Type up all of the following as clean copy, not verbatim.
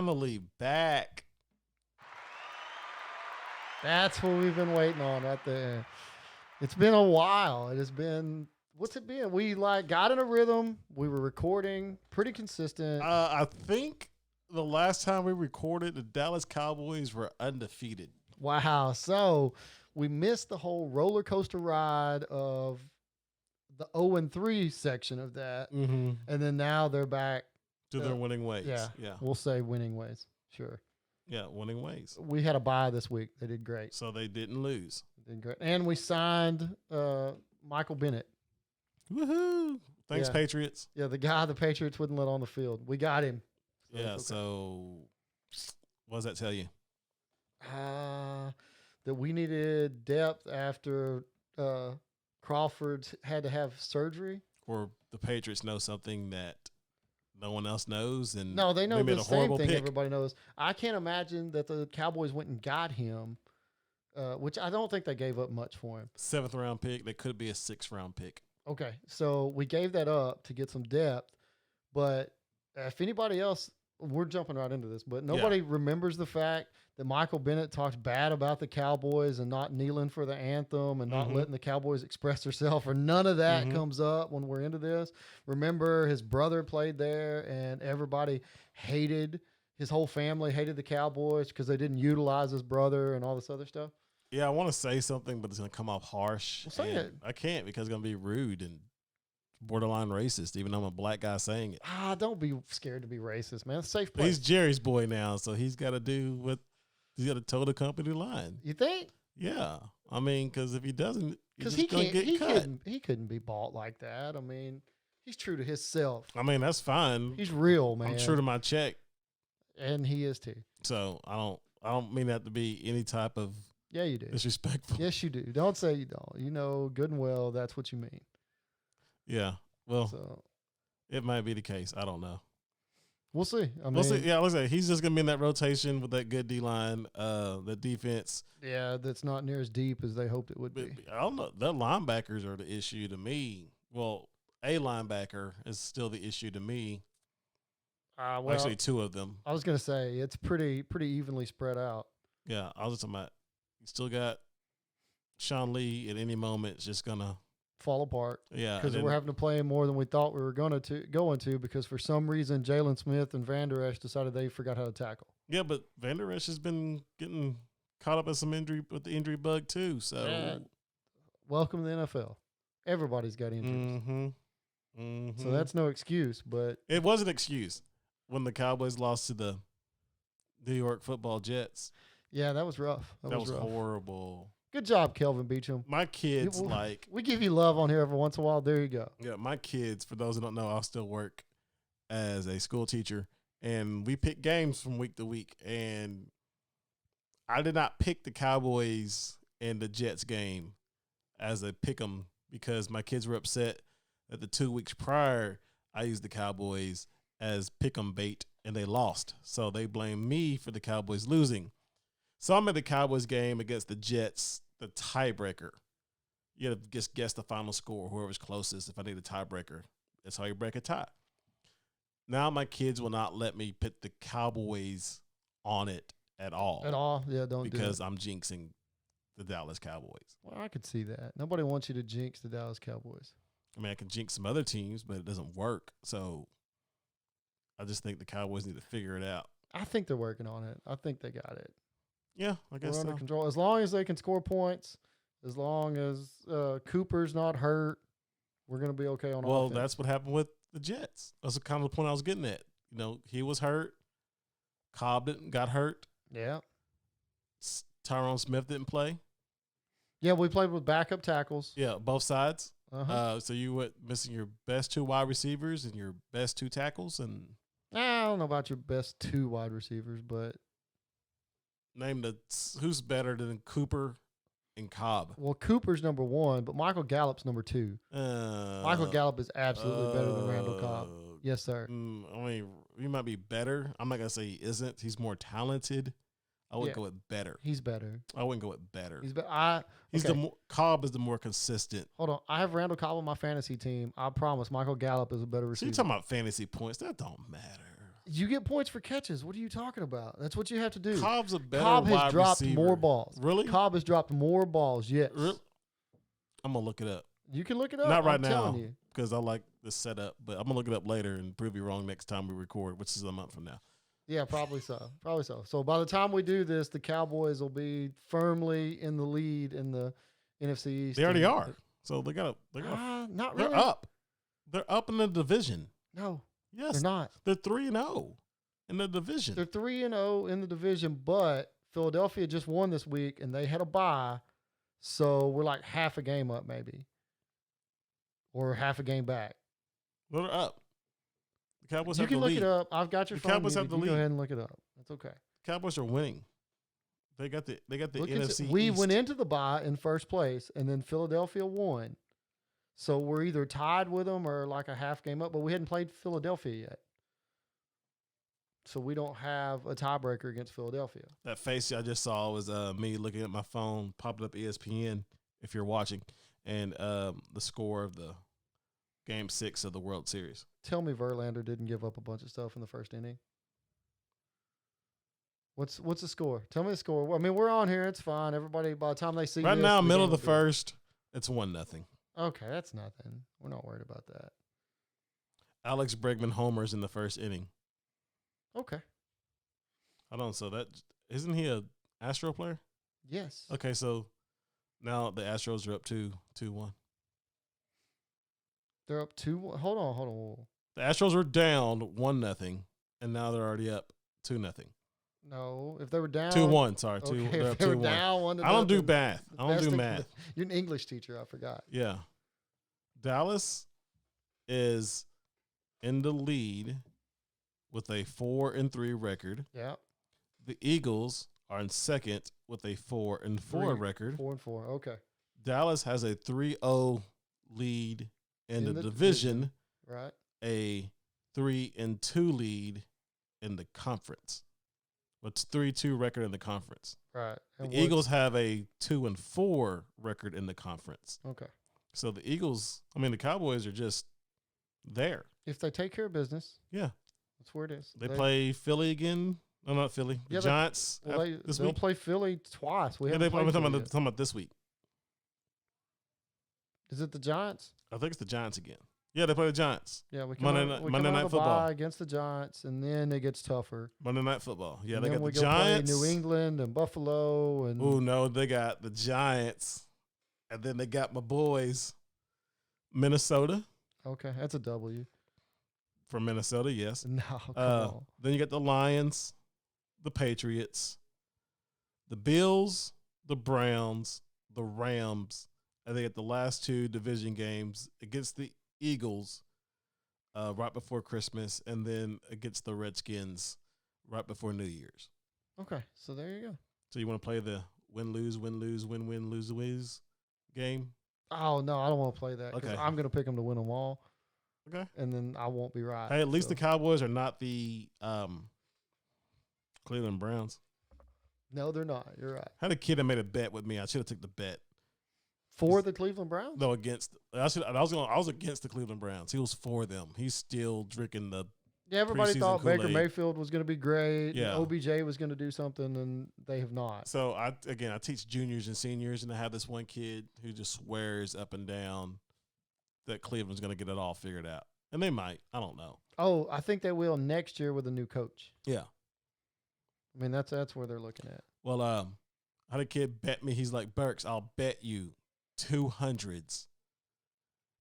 finally back. That's what we've been waiting on right there. It's been a while. It has been, what's it been? We got in a rhythm. We were recording pretty consistent. I think the last time we recorded, the Dallas Cowboys were undefeated. Wow. So we missed the whole roller coaster ride of the 0-3 section of that. Mm-hmm. And then now they're back to their winning ways. Yeah. We'll say winning ways. Sure. Yeah, winning ways. We had a bye this week. They did great. So they didn't lose. They did great. And we signed Michael Bennett. Woohoo. Thanks, Patriots. Yeah, the guy the Patriots wouldn't let on the field. We got him. So yeah, so what does that tell you? That we needed depth after Crawford had to have surgery. Or the Patriots know something that no one else knows, and no, they know the same thing pick. Everybody knows. I can't imagine that the Cowboys went and got him, which I don't think they gave up much for him. 7th round pick. That could be a 6th round pick. Okay, so we gave that up to get some depth, but if anybody else, we're jumping right into this, but nobody remembers the fact that Michael Bennett talked bad about the Cowboys and not kneeling for the anthem and not letting the Cowboys express themselves, or none of that comes up when we're into this. Remember, his brother played there and everybody hated, his whole family hated the Cowboys because they didn't utilize his brother and all this other stuff. Yeah, I want to say something, but it's going to come off harsh. Well, say it. I can't because it's going to be rude and borderline racist, even though I'm a black guy saying it. Don't be scared to be racist, man. It's a safe place. He's Jerry's boy now, so he's got to do what he's got to toe the company line. You think? Yeah. I mean, because if he doesn't, because he couldn't be bought like that. I mean, he's true to himself. I mean, that's fine. He's real, man. I'm true to my check. And he is too. So I don't mean that to be any type of you do. Disrespectful. Yes, you do. Don't say you don't. You know good and well that's what you mean. Yeah. Well, it might be the case. I don't know. We'll see. We'll see. Yeah, let's say he's just gonna be in that rotation with that good D line, the defense. Yeah, that's not near as deep as they hoped it would be. I don't know. The linebackers are the issue to me. Well, a linebacker is still the issue to me. Well, actually, 2 of them. I was gonna say it's pretty evenly spread out. Yeah, I was just talking about. You still got Sean Lee at any moment. It's just gonna fall apart. Yeah, because we're having to play him more than we thought we were going to because for some reason Jalen Smith and Van Der Esch decided they forgot how to tackle. Yeah, but Van Der Esch has been getting caught up in some injury with the injury bug too. So welcome to the NFL. Everybody's got injuries. So that's no excuse, but it was an excuse when the Cowboys lost to the New York Football Jets. Yeah, that was rough. That was horrible. Good job, Kelvin Beachum. My kids we give you love on here every once in a while. There you go. Yeah, my kids, for those who don't know, I still work as a school teacher, and we pick games from week to week. And I did not pick the Cowboys and the Jets game as a pick 'em because my kids were upset that the 2 weeks prior I used the Cowboys as pick 'em bait, and they lost. So they blamed me for the Cowboys losing. So I'm at the Cowboys game against the Jets, the tiebreaker. You got to just guess the final score, whoever's closest. If I need a tiebreaker, that's how you break a tie. Now my kids will not let me put the Cowboys on it at all. At all? Yeah, don't do it. Because I'm jinxing the Dallas Cowboys. Well, I could see that. Nobody wants you to jinx the Dallas Cowboys. I mean, I can jinx some other teams, but it doesn't work. So I just think the Cowboys need to figure it out. I think they're working on it. I think they got it. Yeah, I guess we're under so. control. As long as they can score points, as long as Cooper's not hurt, we're going to be okay on offense. Well, that's what happened with the Jets. That's kind of the point I was getting at. You know, he was hurt. Cobb got hurt. Yeah. Tyrone Smith didn't play. Yeah, we played with backup tackles. Yeah, both sides. So you were missing your best 2 wide receivers and your best 2 tackles. And I don't know about your best 2 wide receivers, but name who's better than Cooper and Cobb. Well, Cooper's number 1, but Michael Gallup's number 2. Michael Gallup is absolutely better than Randall Cobb. Yes, sir. I mean, he might be better. I'm not gonna say he isn't. He's more talented. I would go with better. He's better. I wouldn't go with better. Cobb is the more consistent. Hold on, I have Randall Cobb on my fantasy team. I promise, Michael Gallup is a better receiver. So you're talking about fantasy points? That don't matter. You get points for catches. What are you talking about? That's what you have to do. Cobb's a better Cobb has wide dropped receiver. more balls. Really? Cobb has dropped more balls. Yes. Really? I'm gonna look it up. You can look it up. Not right I'm now telling you. because I like the setup, but I'm gonna look it up later and prove you wrong next time we record, which is a month from now. Yeah, probably so. Probably so. So by the time we do this, the Cowboys will be firmly in the lead in the NFC East. They already are. So they got. Not really. They're up. They're up in the division. No, Yes, they're not. They're 3-0 in the division. They're 3-0 in the division, but Philadelphia just won this week and they had a bye, so we're like half a game up, maybe, or half a game back. Well, they're up. The Cowboys You have can the look lead. it up. I've got your The phone. Cowboys have muted. the You lead. Go ahead and look it up. That's okay. Cowboys are winning. They got the Look, NFC we East. went into the bye in first place, and then Philadelphia won. So we're either tied with them or like a half game up, but we hadn't played Philadelphia yet. So we don't have a tiebreaker against Philadelphia. That face I just saw was me looking at my phone, popping up ESPN if you're watching, and the score of the Game 6 of the World Series. Tell me Verlander didn't give up a bunch of stuff in the first inning. What's the score? Tell me the score. I mean, we're on here. It's fine. Everybody, by the time they see Right this, now, the middle game of the will be- first, it's 1-0. Okay, that's nothing. We're not worried about that. Alex Bregman homers in the first inning. Okay. Hold on, so that isn't he a Astro player? Yes. Okay, so now the Astros are up 2-1. They're up 2-1. Hold on. The Astros were down 1-0, and now they're already up 2-0. No, if they were down 2-1. Sorry, okay, two. They're if up they were 2-1. down 1-0. I don't do math. I don't do math. You're an English teacher. I forgot. Yeah, Dallas is in the lead with a 4-3 record. Yeah. The Eagles are in second with a 4-4 record. 4-4. Okay. Dallas has a 3-0 lead in the division, right? a 3-2 lead in the conference. What's 3-2 record in the conference? Right. The Eagles have a 2-4 record in the conference. Okay. So the Cowboys are just there. If they take care of business, Yeah. that's where it is. They play Philly again. No, not Philly. The Giants this they'll week. play Philly twice. I'm talking about this week. Is it the Giants? I think it's the Giants again. Yeah, they play the Giants. Yeah, we Monday Night Football against the Giants, and then it gets tougher. Monday Night Football. Yeah, and they then got we the go Giants. play New England and Buffalo, and Oh no, they got the Giants, and then they got my boys, Minnesota. Okay, that's a W. From Minnesota, yes. No, come on. Then you got the Lions, the Patriots, the Bills, the Browns, the Rams, and they get the last two division games against the Eagles right before Christmas, and then against the Redskins right before New Year's. Okay, so there you go. So you want to play the win-lose, win-lose, win-win, lose-lose game? Oh, no, I don't want to play that because Okay. I'm going to pick them to win them all. Okay. And then I won't be right. Hey, at least the Cowboys are not the Cleveland Browns. No, they're not. You're right. I had a kid that made a bet with me. I should have took the bet. For the Cleveland Browns? No, against. I was against the Cleveland Browns. He was for them. He's still drinking the. Yeah, everybody preseason thought Baker Kool-Aid. Mayfield was going to be great. Yeah. And OBJ was going to do something, and they have not. So I teach juniors and seniors, and I have this one kid who just swears up and down that Cleveland's going to get it all figured out, and they might. I don't know. Oh, I think they will next year with a new coach. Yeah. I mean, that's where they're looking at. Well, I had a kid bet me. He's like, Burks, I'll bet you 200s.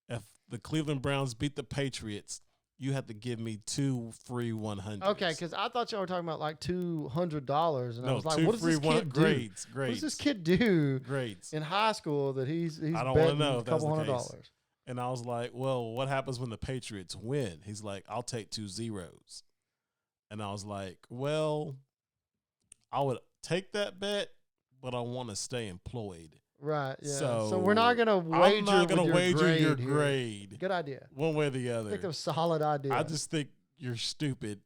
If the Cleveland Browns beat the Patriots, you have to give me 2 free 100s. Okay, because I thought y'all were talking about like $200, and I No, was like, 2 what does free this kid do? grades. What does this kid do Grades. in high school that he's I don't wanna betting know a if that's couple the $100? case. And I was like, well, what happens when the Patriots win? He's like, I'll take 2 zeros. And I was like, well, I would take that bet, but I want to stay employed. Right, yeah. So So we're not going to wager I'm not going to wager your here. grade. Good idea. One way or the I other. think that's a solid idea. I just think you're stupid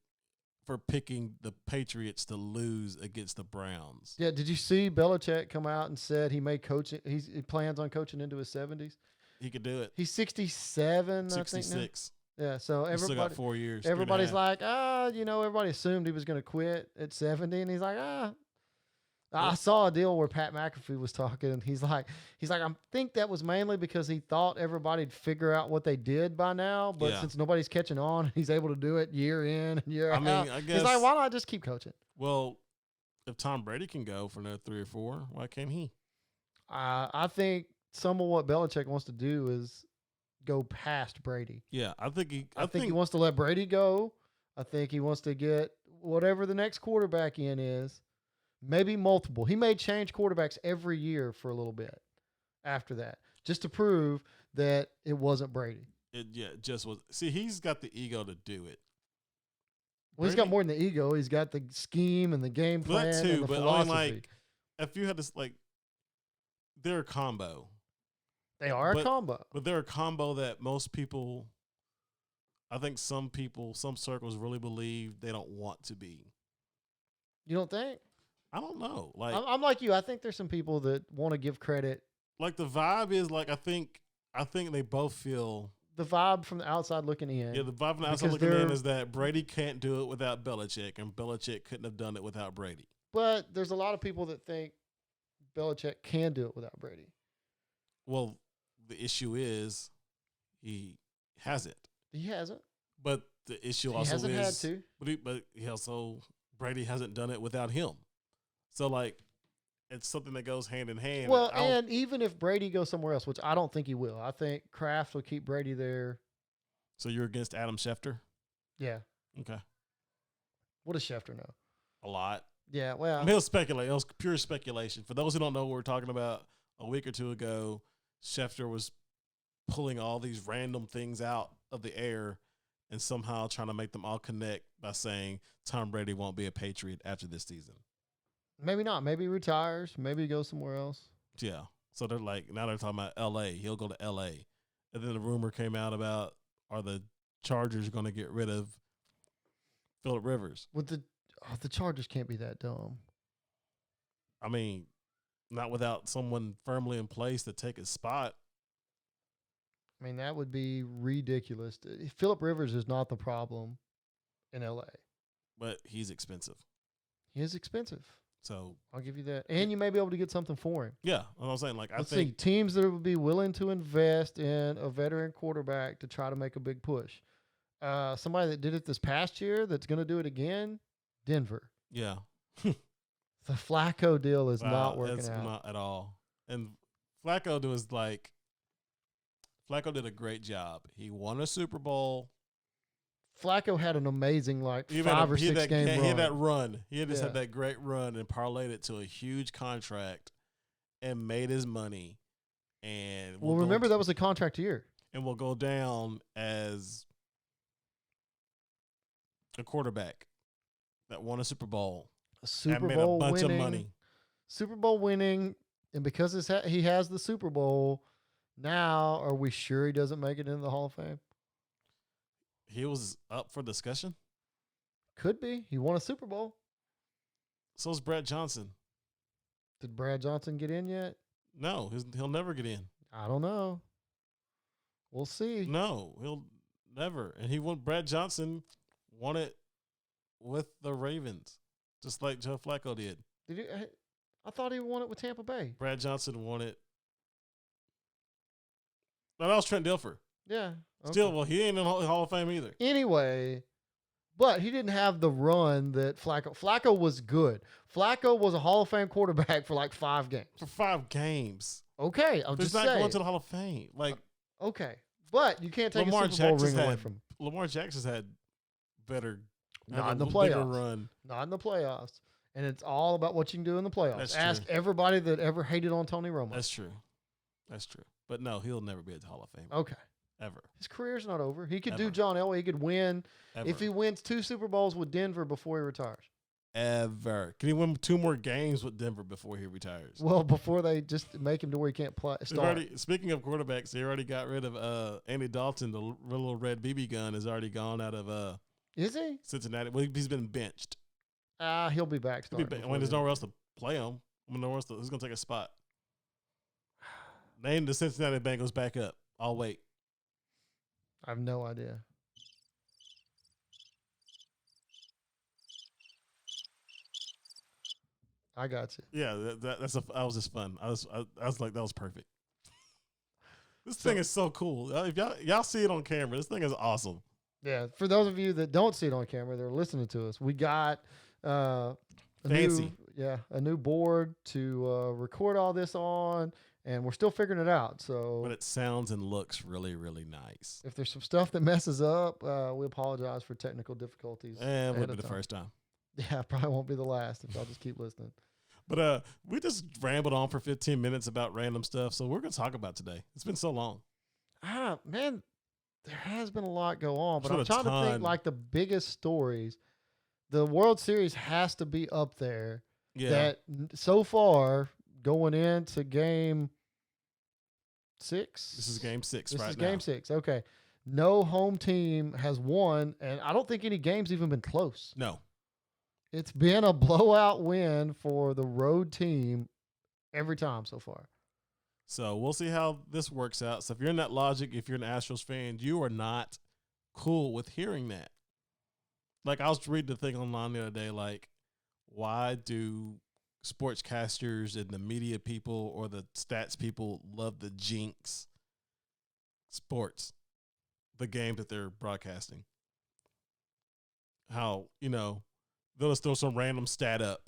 for picking the Patriots to lose against the Browns. Yeah, did you see Belichick come out and said he may coach it? He plans on coaching into his 70s. He could do it. He's 67, I think now. 66. Yeah, so He still got everybody, 4 years. everybody's like, everybody assumed he was going to quit at 70, and he's like, I saw a deal where Pat McAfee was talking, and he's like, I think that was mainly because he thought everybody'd figure out what they did by now, but since nobody's catching on, he's able to do it year in and year out. I guess he's like, why don't I just keep coaching? Well, if Tom Brady can go for another 3 or 4, why can't he? I think some of what Belichick wants to do is go past Brady. Yeah, I think he wants to let Brady go. I think he wants to get whatever the next quarterback in is. Maybe multiple. He may change quarterbacks every year for a little bit after that, just to prove that it wasn't Brady. It just was. See, he's got the ego to do it. Well, he's got more than the ego. He's got the scheme and the game plan that too, and the but philosophy. only like if you had this they're a combo. They are a combo. But they're a combo that most people, I think some circles really believe they don't want to be. You don't think? I don't know. I'm like you. I think there's some people that want to give credit. Like the vibe is I think they both feel the vibe from the outside looking in. Yeah, the vibe from the outside looking in is that Brady can't do it without Belichick, and Belichick couldn't have done it without Brady. But there's a lot of people that think Belichick can do it without Brady. Well, the issue is he hasn't. He hasn't. But the issue also hasn't had to. But he also Brady hasn't done it without him. So it's something that goes hand in hand. Well, and even if Brady goes somewhere else, which I don't think he will, I think Kraft will keep Brady there. So you're against Adam Schefter? Yeah. Okay. What does Schefter know? A lot. Yeah, well. He'll speculate. It was pure speculation. For those who don't know what we're talking about, a week or two ago, Schefter was pulling all these random things out of the air and somehow trying to make them all connect by saying Tom Brady won't be a Patriot after this season. Maybe not. Maybe he retires. Maybe he goes somewhere else. Yeah. So they're now they're talking about L.A. He'll go to L.A. And then the rumor came out about, are the Chargers going to get rid of Phillip Rivers? With the Chargers can't be that dumb. I mean, not without someone firmly in place to take his spot. I mean, that would be ridiculous. Phillip Rivers is not the problem in L.A. But he's expensive. He is expensive. So I'll give you that. And you may be able to get something for him. Yeah. I'm saying, I think teams that would be willing to invest in a veteran quarterback to try to make a big push. Somebody that did it this past year that's going to do it again, Denver. Yeah. The Flacco deal is not working it's out. Not at all. And Flacco did a great job. He won a Super Bowl. Flacco had an amazing 5 or 6 game run. He had that run. He had that great run and parlayed it to a huge contract and made his money. And remember that was a contract year. And will go down as a quarterback that won a Super Bowl. Super made Bowl a bunch winning, of money. Super Bowl winning, and because he has the Super Bowl, now are we sure he doesn't make it into the Hall of Fame? He was up for discussion? Could be. He won a Super Bowl. So is Brad Johnson. Did Brad Johnson get in yet? No, he'll never get in. I don't know. We'll see. No, he'll never. And Brad Johnson won it with the Ravens, just like Joe Flacco did. Did he? I thought he won it with Tampa Bay. Brad Johnson won it. No, that was Trent Dilfer. Yeah. Okay. Still, well, he ain't in the Hall of Fame either. Anyway, but he didn't have the run that Flacco. Flacco was good. Flacco was a Hall of Fame quarterback for 5 games. For 5 games. Okay, I'm just saying. He's not going to the Hall of Fame. Okay, but you can't take Lamar a Super Bowl ring away from him. Lamar Jackson's had better. Not in the playoffs. Run. Not in the playoffs. And it's all about what you can do in the playoffs. Ask everybody that ever hated on Tony Romo. That's true. But no, he'll never be at the Hall of Fame. Okay. Ever. His career's not over. He could do John Elway. He could win. Ever. If he wins 2 Super Bowls with Denver before he retires. Ever. Can he win 2 more games with Denver before he retires? Well, before they just make him to where he can't start. Speaking of quarterbacks, they already got rid of Andy Dalton. The little red BB gun has already gone out of Is he? Cincinnati. Well, he's been benched. He'll be back. There's nowhere else to play him. Who's going to take a spot? Name the Cincinnati Bengals back up. I'll wait. I have no idea. I got you. Yeah, that was just fun. I was like, that was perfect. This thing is so cool. If y'all see it on camera, this thing is awesome. Yeah, for those of you that don't see it on camera, they're listening to us. We got a new board to record all this on, and we're still figuring it out. So, but it sounds and looks really, really nice. If there's some stuff that messes up, we apologize for technical difficulties. And it won't be the first time. Yeah, probably won't be the last if y'all just keep listening. But we just rambled on for 15 minutes about random stuff, so we're gonna talk about today. It's been so long. Man. There has been a lot go on, but I'm trying to think like the biggest stories. The World Series has to be up there. Yeah. That so far going into Game 6. This is Game 6 right now. This is Game 6. Okay. No home team has won, and I don't think any game's even been close. No. It's been a blowout win for the road team every time so far. So we'll see how this works out. So if you're in that logic, if you're an Astros fan, you are not cool with hearing that. Like I was reading the thing online the other day, like why do sportscasters and the media people or the stats people love the jinx sports, the game that they're broadcasting? How, they'll just throw some random stat up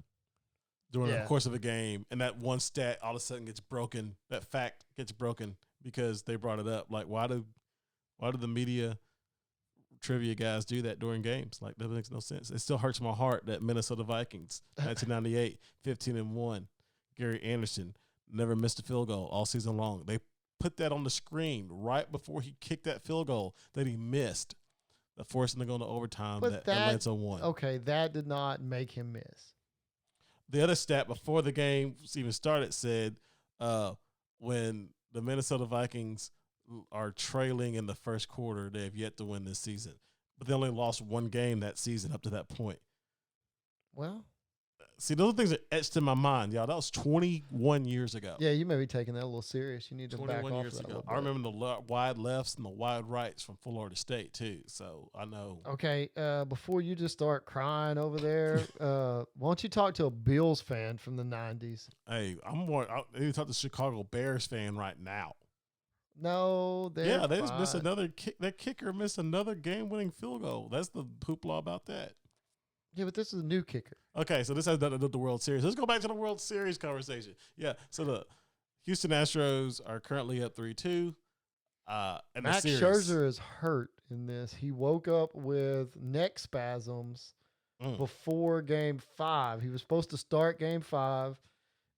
during the course of a game, and that one stat all of a sudden gets broken. That fact gets broken because they brought it up. Like, why do the media trivia guys do that during games? Like, that makes no sense. It still hurts my heart that Minnesota Vikings, 1998, 15-1, Gary Anderson never missed a field goal all season long. They put that on the screen right before he kicked that field goal that he missed, that forced him to go into overtime. That Atlanta won. Okay, that did not make him miss. The other stat before the game even started said when the Minnesota Vikings are trailing in the first quarter, they have yet to win this season. But they only lost one game that season up to that point. Well, see, those things are etched in my mind, y'all. That was 21 years ago. Yeah, you may be taking that a little serious. You need to back off 21 years ago. I remember the wide lefts and the wide rights from Florida State, too. So I know. Okay, before you just start crying over there, why don't you talk to a Bills fan from the 90s? Hey, I need to talk to a Chicago Bears fan right now. No, they just missed another kick. That kicker missed another game-winning field goal. That's the hoopla about that. Yeah, but this is a new kicker. Okay, so this has nothing to do with the World Series. Let's go back to the World Series conversation. Yeah, so the Houston Astros are currently up 3-2. Max Scherzer is hurt in this. He woke up with neck spasms before Game 5. He was supposed to start Game 5.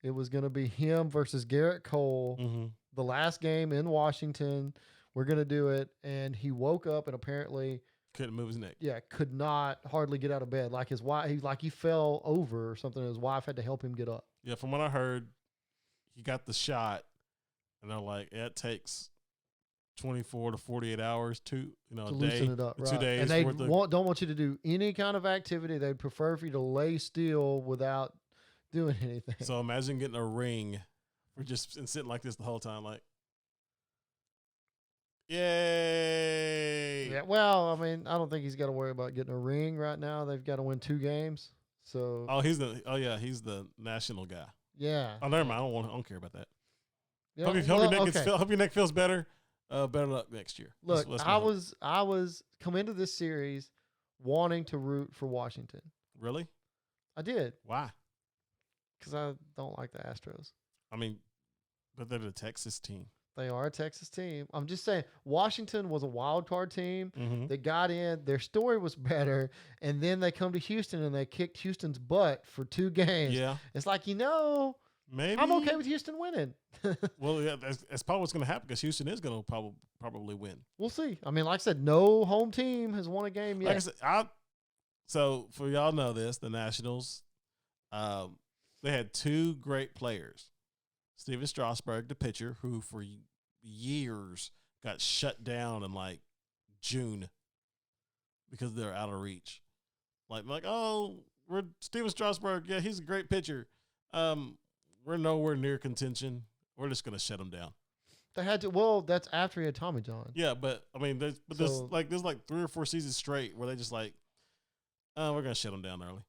It was going to be him versus Garrett Cole. Mm-hmm. The last game in Washington. We're going to do it. And he woke up and apparently couldn't move his neck. Yeah, could not hardly get out of bed. Like his wife, he fell over or something. His wife had to help him get up. Yeah, from what I heard, he got the shot, and they're like, it takes 24 to 48 hours to loosen it up, right? 2 days. And they don't want you to do any kind of activity. They'd prefer for you to lay still without doing anything. So imagine getting a ring for just sitting like this the whole time, like. Yay! Yeah, well, I mean, I don't think he's got to worry about getting a ring right now. They've got to win 2 games. So he's the national guy. Yeah. Oh, never mind. I don't care about that. Yeah, hope your neck feels better. Better luck next year. Look, I was come into this series wanting to root for Washington. Really? I did. Why? Because I don't like the Astros. I mean, but they're the Texas team. They are a Texas team. I'm just saying, Washington was a wild card team. Mm-hmm. They got in. Their story was better. And then they come to Houston and they kicked Houston's butt for 2 games. Yeah. It's like, maybe I'm okay with Houston winning. Well, yeah, that's probably what's going to happen because Houston is going to probably win. We'll see. I mean, like I said, no home team has won a game yet. Like I said, so for y'all know this, the Nationals, they had 2 great players. Steven Strasburg, the pitcher, who for years got shut down in like June because they're out of reach. We're Steven Strasburg. Yeah, he's a great pitcher. We're nowhere near contention. We're just gonna shut him down. They had to. Well, that's after he had Tommy John. Yeah, but I mean, there's 3 or 4 seasons straight where they just like, we're gonna shut him down early.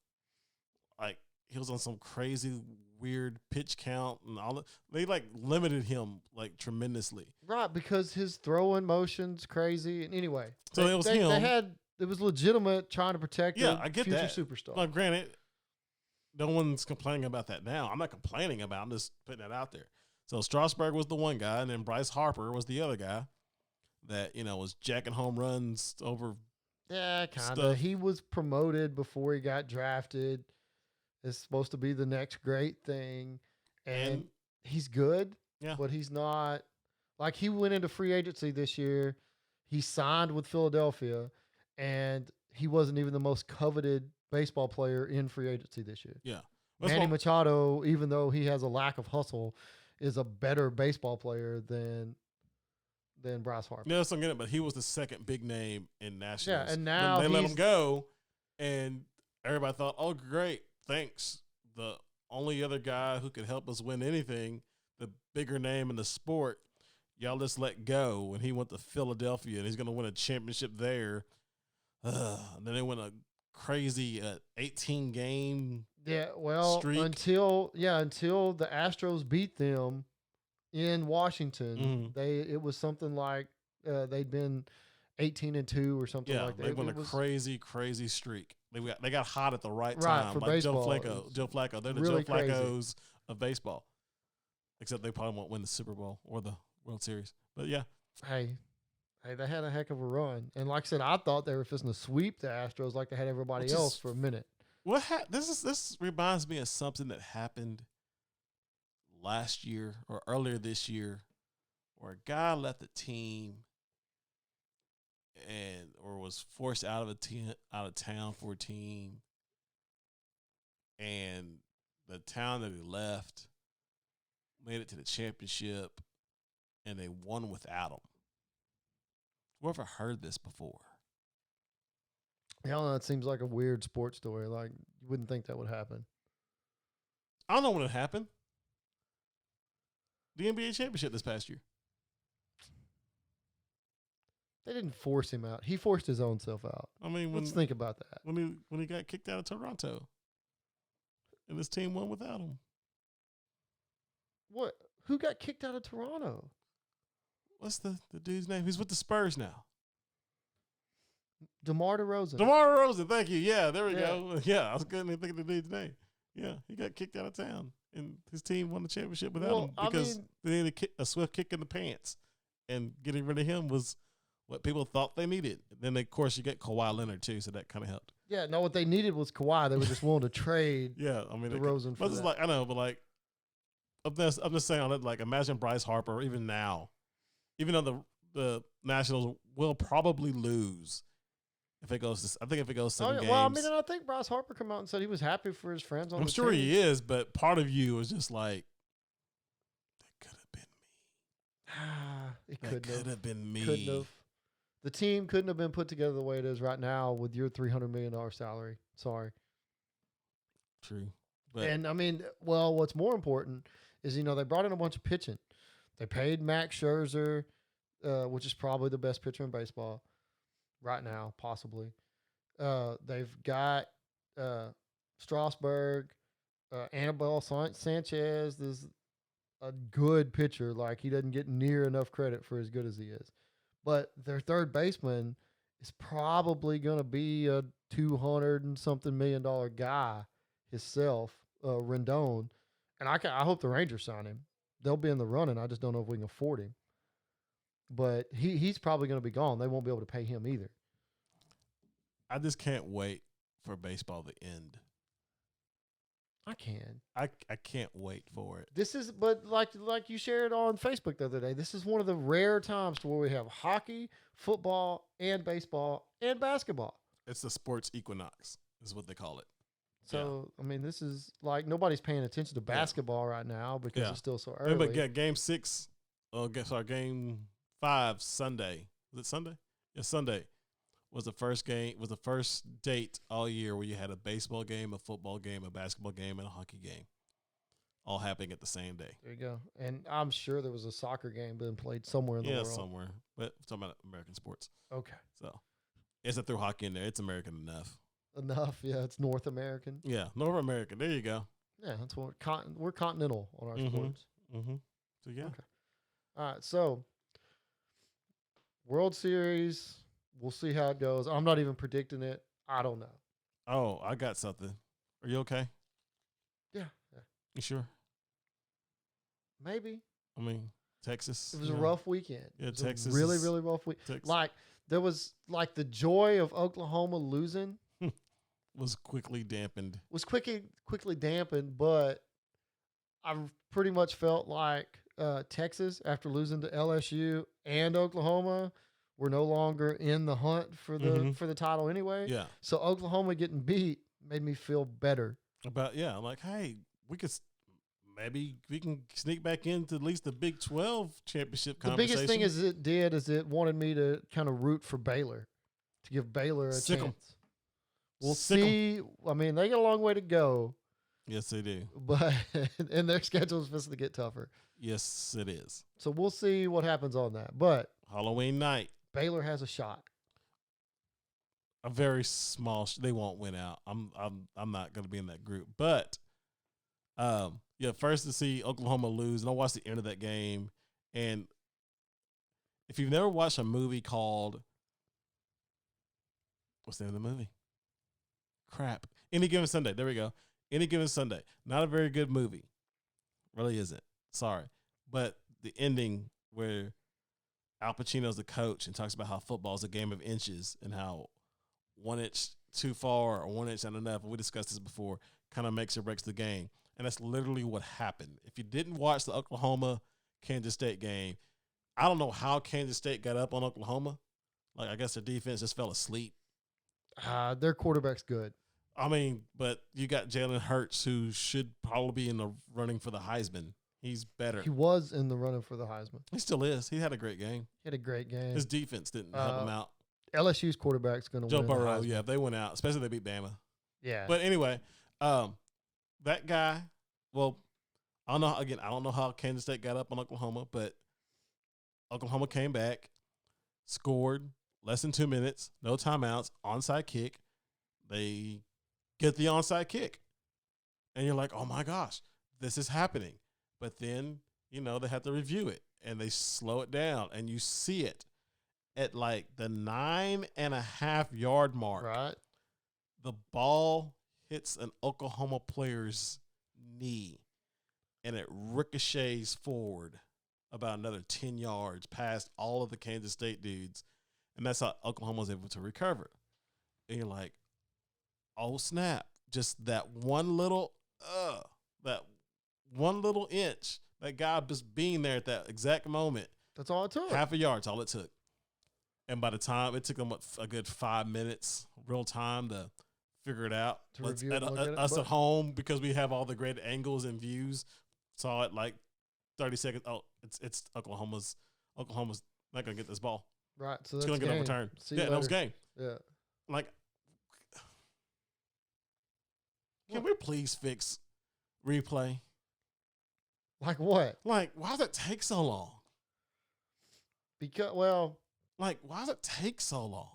Like he was on some crazy weird pitch count and all. They like limited him like tremendously. Right, because his throwing motion's crazy. And anyway, So it was him. It was legitimate trying to protect I get future that. superstar. Like, granted, no one's complaining about that now. I'm not complaining about it. I'm just putting that out there. So Strasburg was the one guy, and then Bryce Harper was the other guy that, was jacking home runs over. Yeah, kind of. He was promoted before he got drafted. It's supposed to be the next great thing. And he's good, but he's not. Like, he went into free agency this year. He signed with Philadelphia, and he wasn't even the most coveted baseball player in free agency this year. Yeah. Manny Machado, even though he has a lack of hustle, is a better baseball player than Bryce Harper. No, that's not it, but he was the second big name in Nationals. Yeah, and now they let him go, and everybody thought, oh, great, thanks. The only other guy who could help us win anything, the bigger name in the sport, y'all just let go. And he went to Philadelphia, and he's going to win a championship there. And then they went a crazy 18-game streak. until the Astros beat them in Washington. It was something like they'd been 18-2 or something like that. They went a crazy streak. They got hot at the right time, for like baseball. Joe Flacco. They're the really Joe Flaccos of baseball, except they probably won't win the Super Bowl or the World Series. But yeah, hey, they had a heck of a run, and like I said, I thought they were fixing to sweep the Astros like they had everybody else for a minute. This reminds me of something that happened last year or earlier this year, where a guy left the team or was forced out of town for a team, and the town that he left made it to the championship, and they won without him. Whoever heard this before? I don't know. It seems like a weird sports story. Like, you wouldn't think that would happen. I don't know when it happened. The NBA championship this past year. They didn't force him out. He forced his own self out. I mean, let's think about that. When he got kicked out of Toronto, and his team won without him. What? Who got kicked out of Toronto? What's the dude's name? He's with the Spurs now. DeMar DeRozan. DeMar DeRozan, thank you. Yeah, there we go. Yeah, I was couldn't even think of the dude's name. Yeah, he got kicked out of town, and his team won the championship without him because they needed a swift kick in the pants, and getting rid of him was what people thought they needed. Then, of course, you get Kawhi Leonard, too, so that kind of helped. Yeah, no, what they needed was Kawhi. They were just willing to trade DeRozan for that. Like, I know, but, like, I'm just saying, like, imagine Bryce Harper, even now, even though the Nationals will probably lose if it goes to, I think if it goes 7 games. Well, I mean, and I think Bryce Harper came out and said he was happy for his friends on the team. I'm sure he is, but part of you is just like, that could have been me. It could have been me. Couldn't have. The team couldn't have been put together the way it is right now with your $300 million salary. Sorry. True. And I mean, well, what's more important is, they brought in a bunch of pitching. They paid Max Scherzer, which is probably the best pitcher in baseball right now, possibly. They've got Strasburg, Anibal Sanchez is a good pitcher. Like, he doesn't get near enough credit for as good as he is. But their third baseman is probably going to be a $200 and something million guy himself, Rendon. And I hope the Rangers sign him. They'll be in the running. I just don't know if we can afford him. But he's probably going to be gone. They won't be able to pay him either. I just can't wait for baseball to end. I can. I can't wait for it. But like you shared on Facebook the other day, this is one of the rare times to where we have hockey, football, and baseball, and basketball. It's the sports equinox, is what they call it. So, I mean, this is like nobody's paying attention to basketball right now because it's still so early. But game 6, game 5 Sunday. Was it Sunday? Yeah, Sunday was the first date all year where you had a baseball game, a football game, a basketball game, and a hockey game all happening at the same day. There you go. And I'm sure there was a soccer game being played somewhere in the world. Yeah, somewhere. But I'm talking about American sports. Okay. So it's through hockey in there. It's American enough. enough. Yeah, it's North American. Yeah, North America. There you go. Yeah, that's what we're continental on our sports. Mm-hmm. So yeah. Okay. All right. So World Series, we'll see how it goes. I'm not even predicting it. I don't know. Oh, I got something. Are you okay? Yeah. You sure? Maybe. I mean, Texas. It was a rough weekend. Yeah, it was Texas. A really, really rough week. Like there was like the joy of Oklahoma losing was quickly dampened. Quickly dampened, but I pretty much felt like Texas, after losing to LSU and Oklahoma, were no longer in the hunt for the title anyway. Yeah. So Oklahoma getting beat made me feel better. I'm like, hey, maybe we can sneak back into at least the Big 12 championship conversation. The biggest thing is it wanted me to kind of root for Baylor, to give Baylor a chance. We'll see. I mean, they got a long way to go. Yes, they do. But and their schedule is supposed to get tougher. Yes, it is. So we'll see what happens on that. But Halloween night, Baylor has a shot. A very small. They won't win out. I'm not going to be in that group. But first to see Oklahoma lose, and I watched the end of that game. And if you've never watched a movie called, what's the name of the movie? Crap. Any Given Sunday. There we go. Any Given Sunday. Not a very good movie. Really isn't. Sorry. But the ending where Al Pacino's the coach and talks about how football is a game of inches and how 1 inch too far or 1 inch not enough, and we discussed this before, kind of makes or breaks the game. And that's literally what happened. If you didn't watch the Oklahoma-Kansas State game, I don't know how Kansas State got up on Oklahoma. Like, I guess their defense just fell asleep. Their quarterback's good. I mean, but you got Jalen Hurts, who should probably be in the running for the Heisman. He's better. He was in the running for the Heisman. He still is. He had a great game. He had a great game. His defense didn't help him out. LSU's quarterback's going to win. Joe Burrow, if they went out, especially if they beat Bama. Yeah. But anyway, that guy, well, I don't know how Kansas State got up on Oklahoma, but Oklahoma came back, scored less than 2 minutes, no timeouts, onside kick. They get the onside kick. And you're like, oh my gosh, this is happening. But then, they have to review it and they slow it down and you see it at like the 9.5 yard mark. Right. The ball hits an Oklahoma player's knee and it ricochets forward about another 10 yards past all of the Kansas State dudes. And that's how Oklahoma was able to recover. And you're like, oh snap. Just that one little inch, that guy just being there at that exact moment. That's all it took. Half a yard's all it took. And by the time, it took them a good 5 minutes, real time to figure it out. Us at home, because we have all the great angles and views, saw it like 30 seconds. Oh, it's Oklahoma's not going to get this ball. Right. So it's going to get overturned. That was game. Yeah. Like, can we please fix replay? Like what? Like, why does it take so long? Why does it take so long?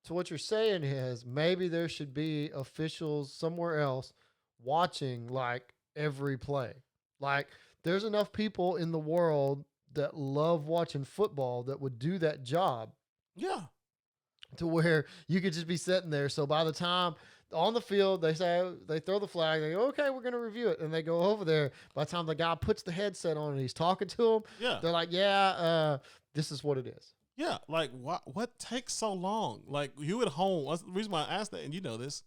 So what you're saying is maybe there should be officials somewhere else watching like every play. Like there's enough people in the world that love watching football that would do that job. Yeah. To where you could just be sitting there. So by the time on the field, they throw the flag, they go, okay, we're going to review it. And they go over there. By the time the guy puts the headset on and he's talking to them, they're like, this is what it is. Yeah. Like what takes so long? Like you at home, that's the reason why I asked that, and you know this.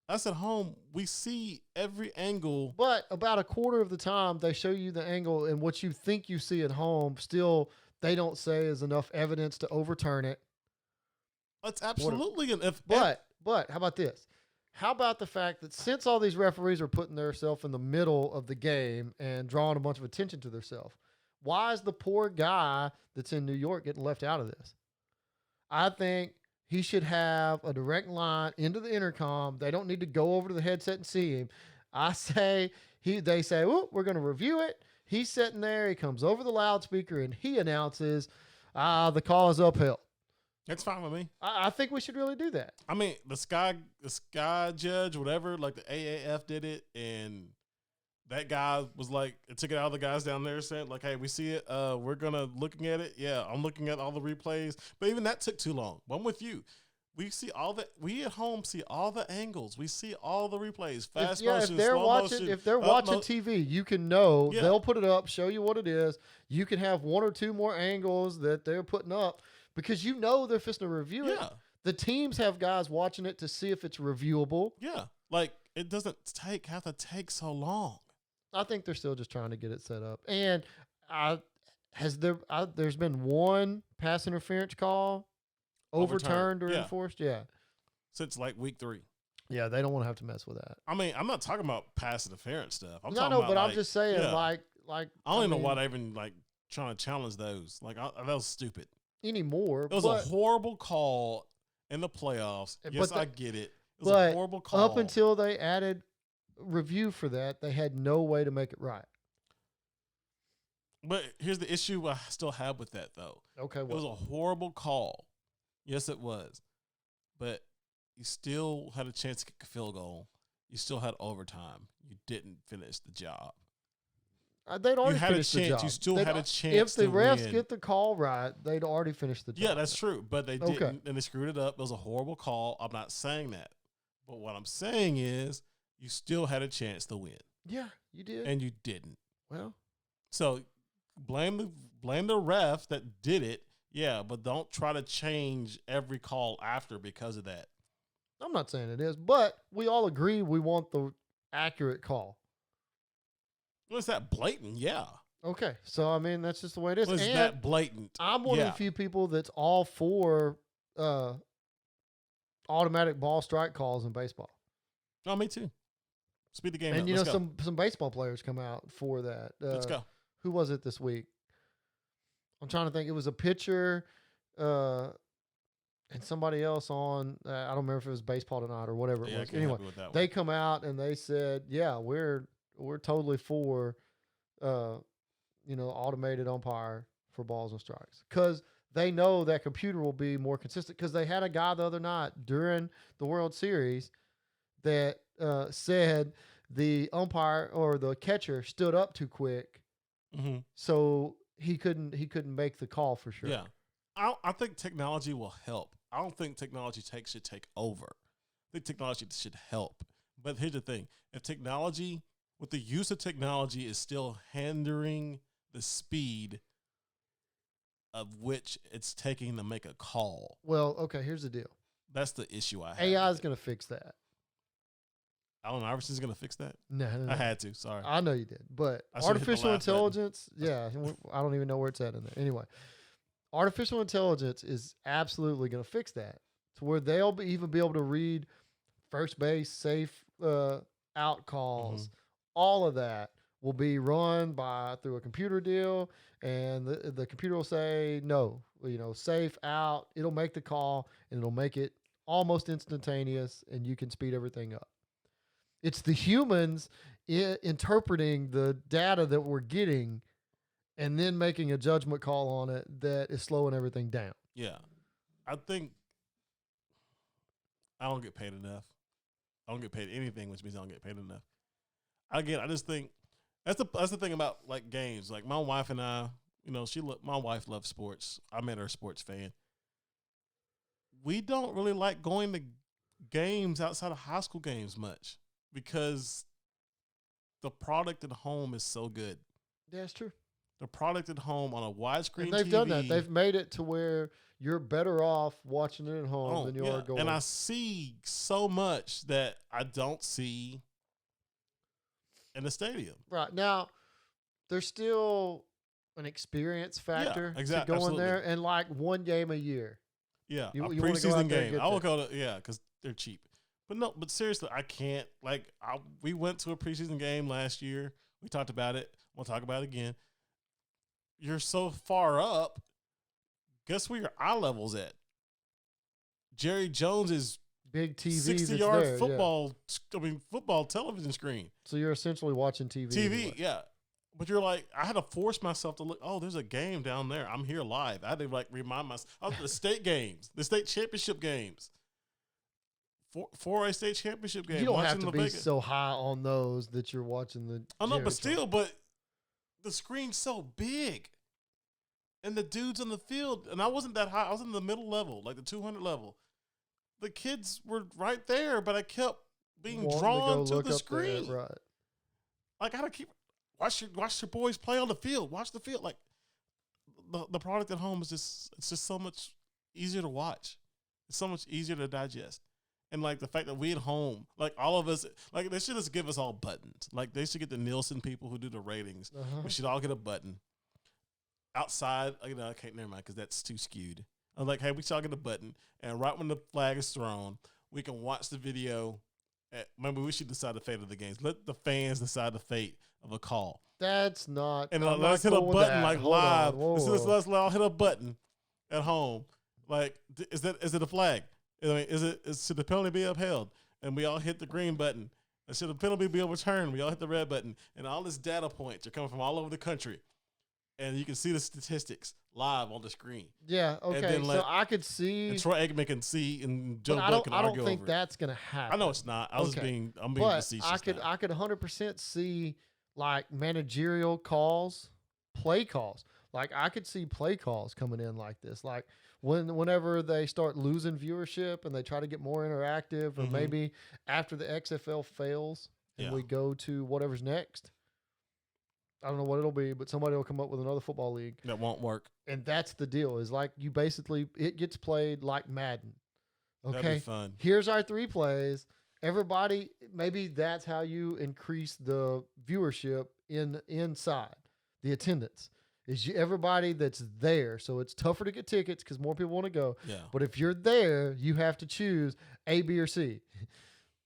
Us at home, we see every angle. But about a quarter of the time, they show you the angle, and what you think you see at home, still they don't say is enough evidence to overturn it. That's absolutely But how about this? How about the fact that since all these referees are putting themselves in the middle of the game and drawing a bunch of attention to themselves, why is the poor guy that's in New York getting left out of this? I think he should have a direct line into the intercom. They don't need to go over to the headset and see him. I say they say, "Oh, we're going to review it." He's sitting there. He comes over the loudspeaker and he announces, "The call is upheld." That's fine with me. I think we should really do that. I mean, the sky judge, whatever, like the AAF did it, and that guy was like, it took it out of the guys down there saying, like, hey, we see it. We're gonna looking at it. Yeah, I'm looking at all the replays, but even that took too long. But I'm with you. We see all the. We at home see all the angles. We see all the replays. Fast motion, if they're slow watching, motion, if they're watching TV, you can know they'll put it up, show you what it is. You can have one or two more angles that they're putting up because you know they're fixing to review it. The teams have guys watching it to see if it's reviewable. Yeah, like it doesn't have to take so long. I think they're still just trying to get it set up. And there's been one pass interference call overturned or enforced? Yeah. Since like week 3. Yeah, they don't want to have to mess with that. I mean, I'm not talking about pass interference stuff. I'm just saying, I don't even know why they even like trying to challenge those. Like that was stupid anymore. It was a horrible call in the playoffs. Yes, I get it. It was a horrible call. Up until they added review for that, they had no way to make it right. But here's the issue I still have with that, though. Okay, it was a horrible call. Yes, it was. But you still had a chance to kick a field goal. You still had overtime. You didn't finish the job. They'd already finished the job. You still had a chance. If the refs get the call right, they'd already finished the job. Yeah, that's true. But they didn't, and they screwed it up. It was a horrible call. I'm not saying that. But what I'm saying is you still had a chance to win. Yeah, you did. And you didn't. Well. So blame the ref that did it. Yeah, but don't try to change every call after because of that. I'm not saying it is, but we all agree we want the accurate call. Was that blatant? Yeah. Okay, so I mean that's just the way it is. Was that blatant? I'm one of the few people that's all for automatic ball strike calls in baseball. Oh, me too. Speed the game and up. You know, some baseball players come out for that. Let's go. Who was it this week? I'm trying to think. It was a pitcher and somebody else on. I don't remember if it was Baseball Tonight or whatever it was. Anyway, they come out and they said, "Yeah, we're totally for, automated umpire for balls and strikes because they know that computer will be more consistent." Because they had a guy the other night during the World Series that said the umpire or the catcher stood up too quick, so he couldn't make the call for sure. Yeah, I think technology will help. I don't think technology should take over. I think technology should help. But here's the thing: if technology, with the use of technology, is still hindering the speed of which it's taking to make a call. Well, okay, here's the deal. That's the issue I have. AI is going to fix that. Allen Iverson's going to fix that? No. I had to. Sorry. I know you did. But artificial intelligence, I don't even know where it's at in there. Anyway, artificial intelligence is absolutely going to fix that to where they'll even be able to read first base, safe out calls. All of that will be run through a computer deal, and the computer will say, no, safe out. It'll make the call, and it'll make it almost instantaneous, and you can speed everything up. It's the humans interpreting the data that we're getting and then making a judgment call on it that is slowing everything down. Yeah. I think I don't get paid enough. I don't get paid anything, which means I don't get paid enough. Again, I just think that's the thing about like games. Like my wife and I, my wife loves sports. I met her a sports fan. We don't really like going to games outside of high school games much because the product at home is so good. Yeah, it's true. The product at home on a widescreen TV. They've done that. They've made it to where you're better off watching it at home than you are going. And I see so much that I don't see in the stadium. Right. Now, there's still an experience factor to going there and like one game a year. Yeah, a preseason game. I will go to, because they're cheap. But seriously, I can't. Like, we went to a preseason game last year. We talked about it. We'll talk about it again. You're so far up. Guess where your eye level's at? Jerry Jones is big TV, 60-yard football. Yeah. Football television screen. So you're essentially watching TV. TV, yeah. But you're like, I had to force myself to look. Oh, there's a game down there. I'm here live. I had to like remind myself. Oh, the state games, the state championship games, 4A state championship game. You don't have to be so high on those that you're watching the. I know, but still, but the screen's so big, and the dudes on the field, and I wasn't that high. I was in the middle level, like the 200 level. The kids were right there, but I kept being drawn to the screen. Right. Like I gotta keep. Watch your boys play on the field. Watch the field. Like the product at home is it's just so much easier to watch. It's so much easier to digest. And like the fact that we at home, like all of us, like they should just give us all buttons. Like they should get the Nielsen people who do the ratings. We should all get a button. Outside, I can't, never mind, because that's too skewed. I'm like, hey, we should all get a button. And right when the flag is thrown, we can watch the video. Maybe we should decide the fate of the games. Let the fans decide the fate of a call. That's not. And let's hit a button like live. Let's all hit a button at home. Like, is it a flag? I mean, should the penalty be upheld? And we all hit the green button. And should the penalty be overturned? We all hit the red button. And all this data points are coming from all over the country. And you can see the statistics live on the screen. Yeah, okay. Then, so I could see. And Troy Aikman can see, and Joe Buck can argue over it. I don't think that's going to happen. I know it's not. I'm being facetious. I could 100% see like managerial calls, play calls. Like I could see play calls coming in like this. Like whenever they start losing viewership and they try to get more interactive, or maybe after the XFL fails and we go to whatever's next. I don't know what it'll be, but somebody will come up with another football league. That won't work. And that's the deal, is like you basically, it gets played like Madden. Okay. That'd be fun. Here's our 3 plays. Everybody, maybe that's how you increase the viewership inside the attendance. Is everybody that's there. So it's tougher to get tickets because more people want to go. Yeah. But if you're there, you have to choose A, B, or C,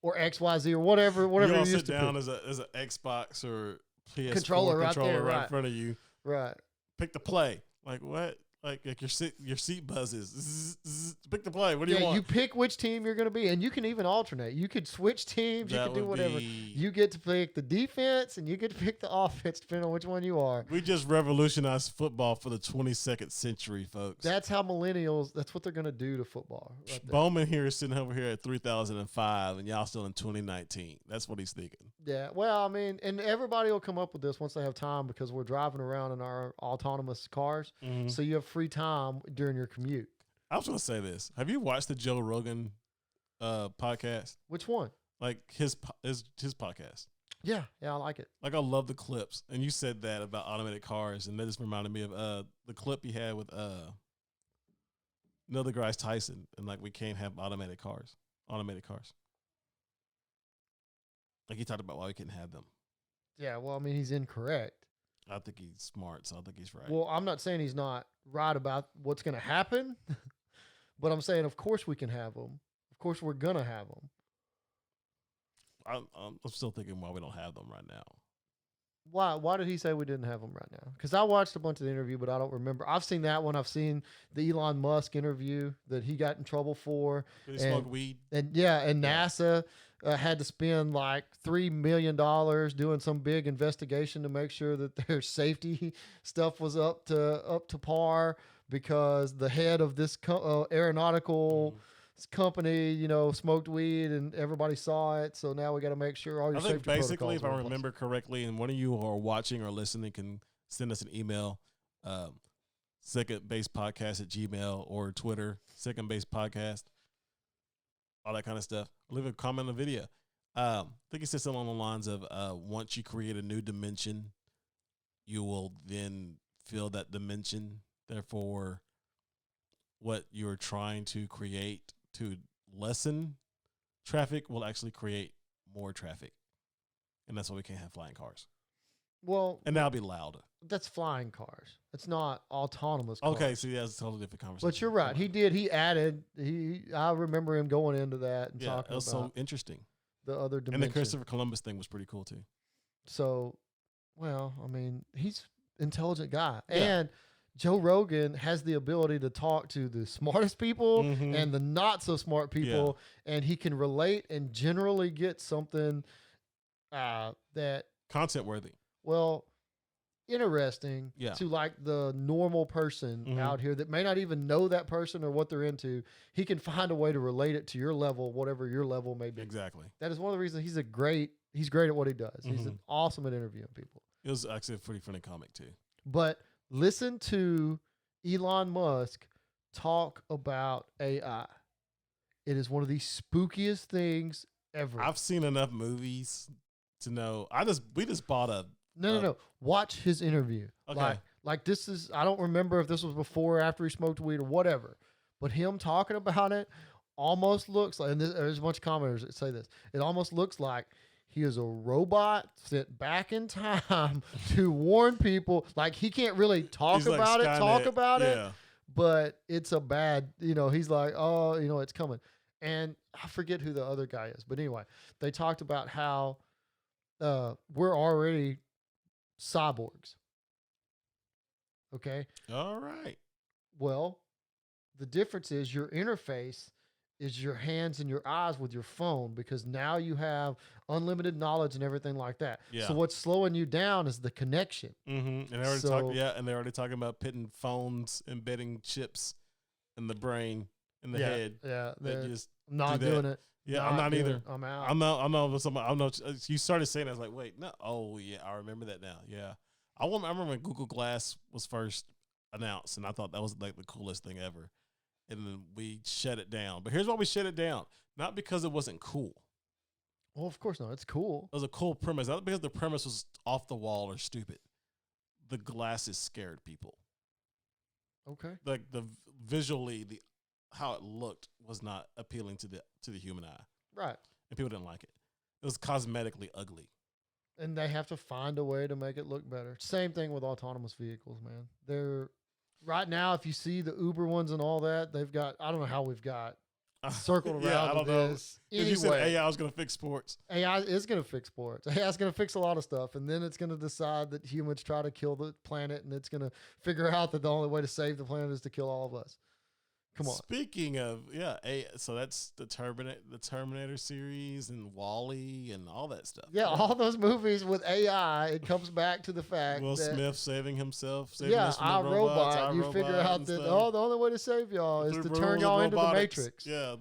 or X, Y, Z, or whatever. You all sit down as an Xbox or PS4 controller right in front of you. Right. Pick the play. Like what? Like your seat buzzes. Pick the play. What do you want? You pick which team you're going to be, and you can even alternate. You could switch teams. You could do whatever. You get to pick the defense, and you get to pick the offense, depending on which one you are. We just revolutionized football for the 22nd century, folks. That's how millennials. That's what they're going to do to football. Right there. Bowman here is sitting over here at 3005, and y'all still in 2019. That's what he's thinking. Yeah. Well, I mean, and everybody will come up with this once they have time because we're driving around in our autonomous cars. Mm-hmm. So you have free time during your commute. I was going to say this. Have you watched the Joe Rogan podcast? Which one? Like his podcast. Yeah, I like it. Like I love the clips. And you said that about automated cars, and that just reminded me of the clip he had with Neil deGrasse Tyson, and like we can't have automated cars. Like he talked about why we couldn't have them. Yeah, well, I mean, he's incorrect. I think he's smart, so I think he's right. Well, I'm not saying he's not right about what's going to happen, but I'm saying, of course, we can have them. Of course, we're going to have them. I'm still thinking why we don't have them right now. Why did he say we didn't have them right now? Because I watched a bunch of the interview, but I don't remember. I've seen that one. I've seen the Elon Musk interview that he got in trouble for. Did he smoke weed? And NASA had to spend like $3 million doing some big investigation to make sure that their safety stuff was up to par, because the head of this aeronautical company, smoked weed and everybody saw it. So now we got to make sure all your safety protocols. I think basically, if I remember correctly, and one of you who are watching or listening can send us an email, secondbasedpodcast@gmail, or Twitter, secondbasedpodcast, all that kind of stuff. Leave a comment on the video. I think he said something along the lines of, once you create a new dimension, you will then fill that dimension. Therefore, what you're trying to create to lessen traffic will actually create more traffic. And that's why we can't have flying cars. Well, and that'll be loud. That's flying cars. It's not autonomous cars. Okay, so that's a totally different conversation. But you're right. He added. I remember him going into that and talking about. It was so interesting. The other dimension. And the Christopher Columbus thing was pretty cool too. So, well, I mean, he's an intelligent guy. Yeah. And Joe Rogan has the ability to talk to the smartest people and the not so smart people, and he can relate and generally get something that content worthy. Well, interesting to like the normal person out here that may not even know that person or what they're into. He can find a way to relate it to your level, whatever your level may be. Exactly. That is one of the reasons he's great at what he does. He's awesome at interviewing people. It was actually a pretty funny comic too. But listen to Elon Musk talk about AI. It is one of the spookiest things ever. I've seen enough movies to know. We just bought a No. Watch his interview. Okay. Like this is, I don't remember if this was before or after he smoked weed or whatever, but him talking about it almost looks like, and there's a bunch of commenters that say this, it almost looks like he is a robot sent back in time to warn people. Like he can't really talk about it, but it's a bad, he's like, oh, it's coming. And I forget who the other guy is, but anyway, they talked about how we're already cyborgs. Okay. All right. Well, the difference is your interface is your hands and your eyes with your phone, because now you have unlimited knowledge and everything like that. Yeah. So what's slowing you down is the connection. Mm-hmm. And they're already talking about putting phones, embedding chips in the brain, in the head. Yeah. Just not doing it. Yeah, I'm not either. I'm out. I'm not. You started saying that, I was like, wait, no. Oh yeah, I remember that now. Yeah, I remember when Google Glass was first announced, and I thought that was like the coolest thing ever. And then we shut it down. But here's why we shut it down: not because it wasn't cool. Well, of course not. It's cool. It was a cool premise, not because the premise was off the wall or stupid. The glasses scared people. Okay. Like visually, how it looked was not appealing to the human eye. Right. And people didn't like it. It was cosmetically ugly. And they have to find a way to make it look better. Same thing with autonomous vehicles, man. They're right now, if you see the Uber ones and all that, they've got, I don't know how we've got circled around I don't this. Know. Anyway, you said AI was going to fix sports. AI is going to fix sports. AI is going to fix a lot of stuff. And then it's going to decide that humans try to kill the planet, and it's going to figure out that the only way to save the planet is to kill all of us. Come on. Speaking of, so that's the Terminator series and WALL-E and all that stuff. Yeah, all those movies with AI, it comes back to the fact Will that Smith saving himself. iRobot, you figure out that, the only way to save y'all is to turn y'all into the Matrix. Yeah,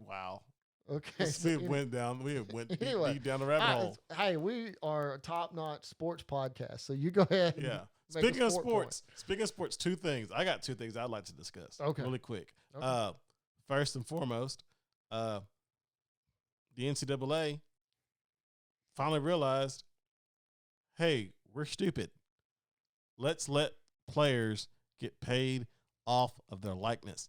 wow. Okay. We went deep down the rabbit hole. Hey, we are a top-notch sports podcast, so you go ahead. Yeah. Speaking of sports, two things. I got two things I'd like to discuss. Okay. Really quick. Okay. First and foremost, the NCAA finally realized, hey, we're stupid. Let's let players get paid off of their likeness.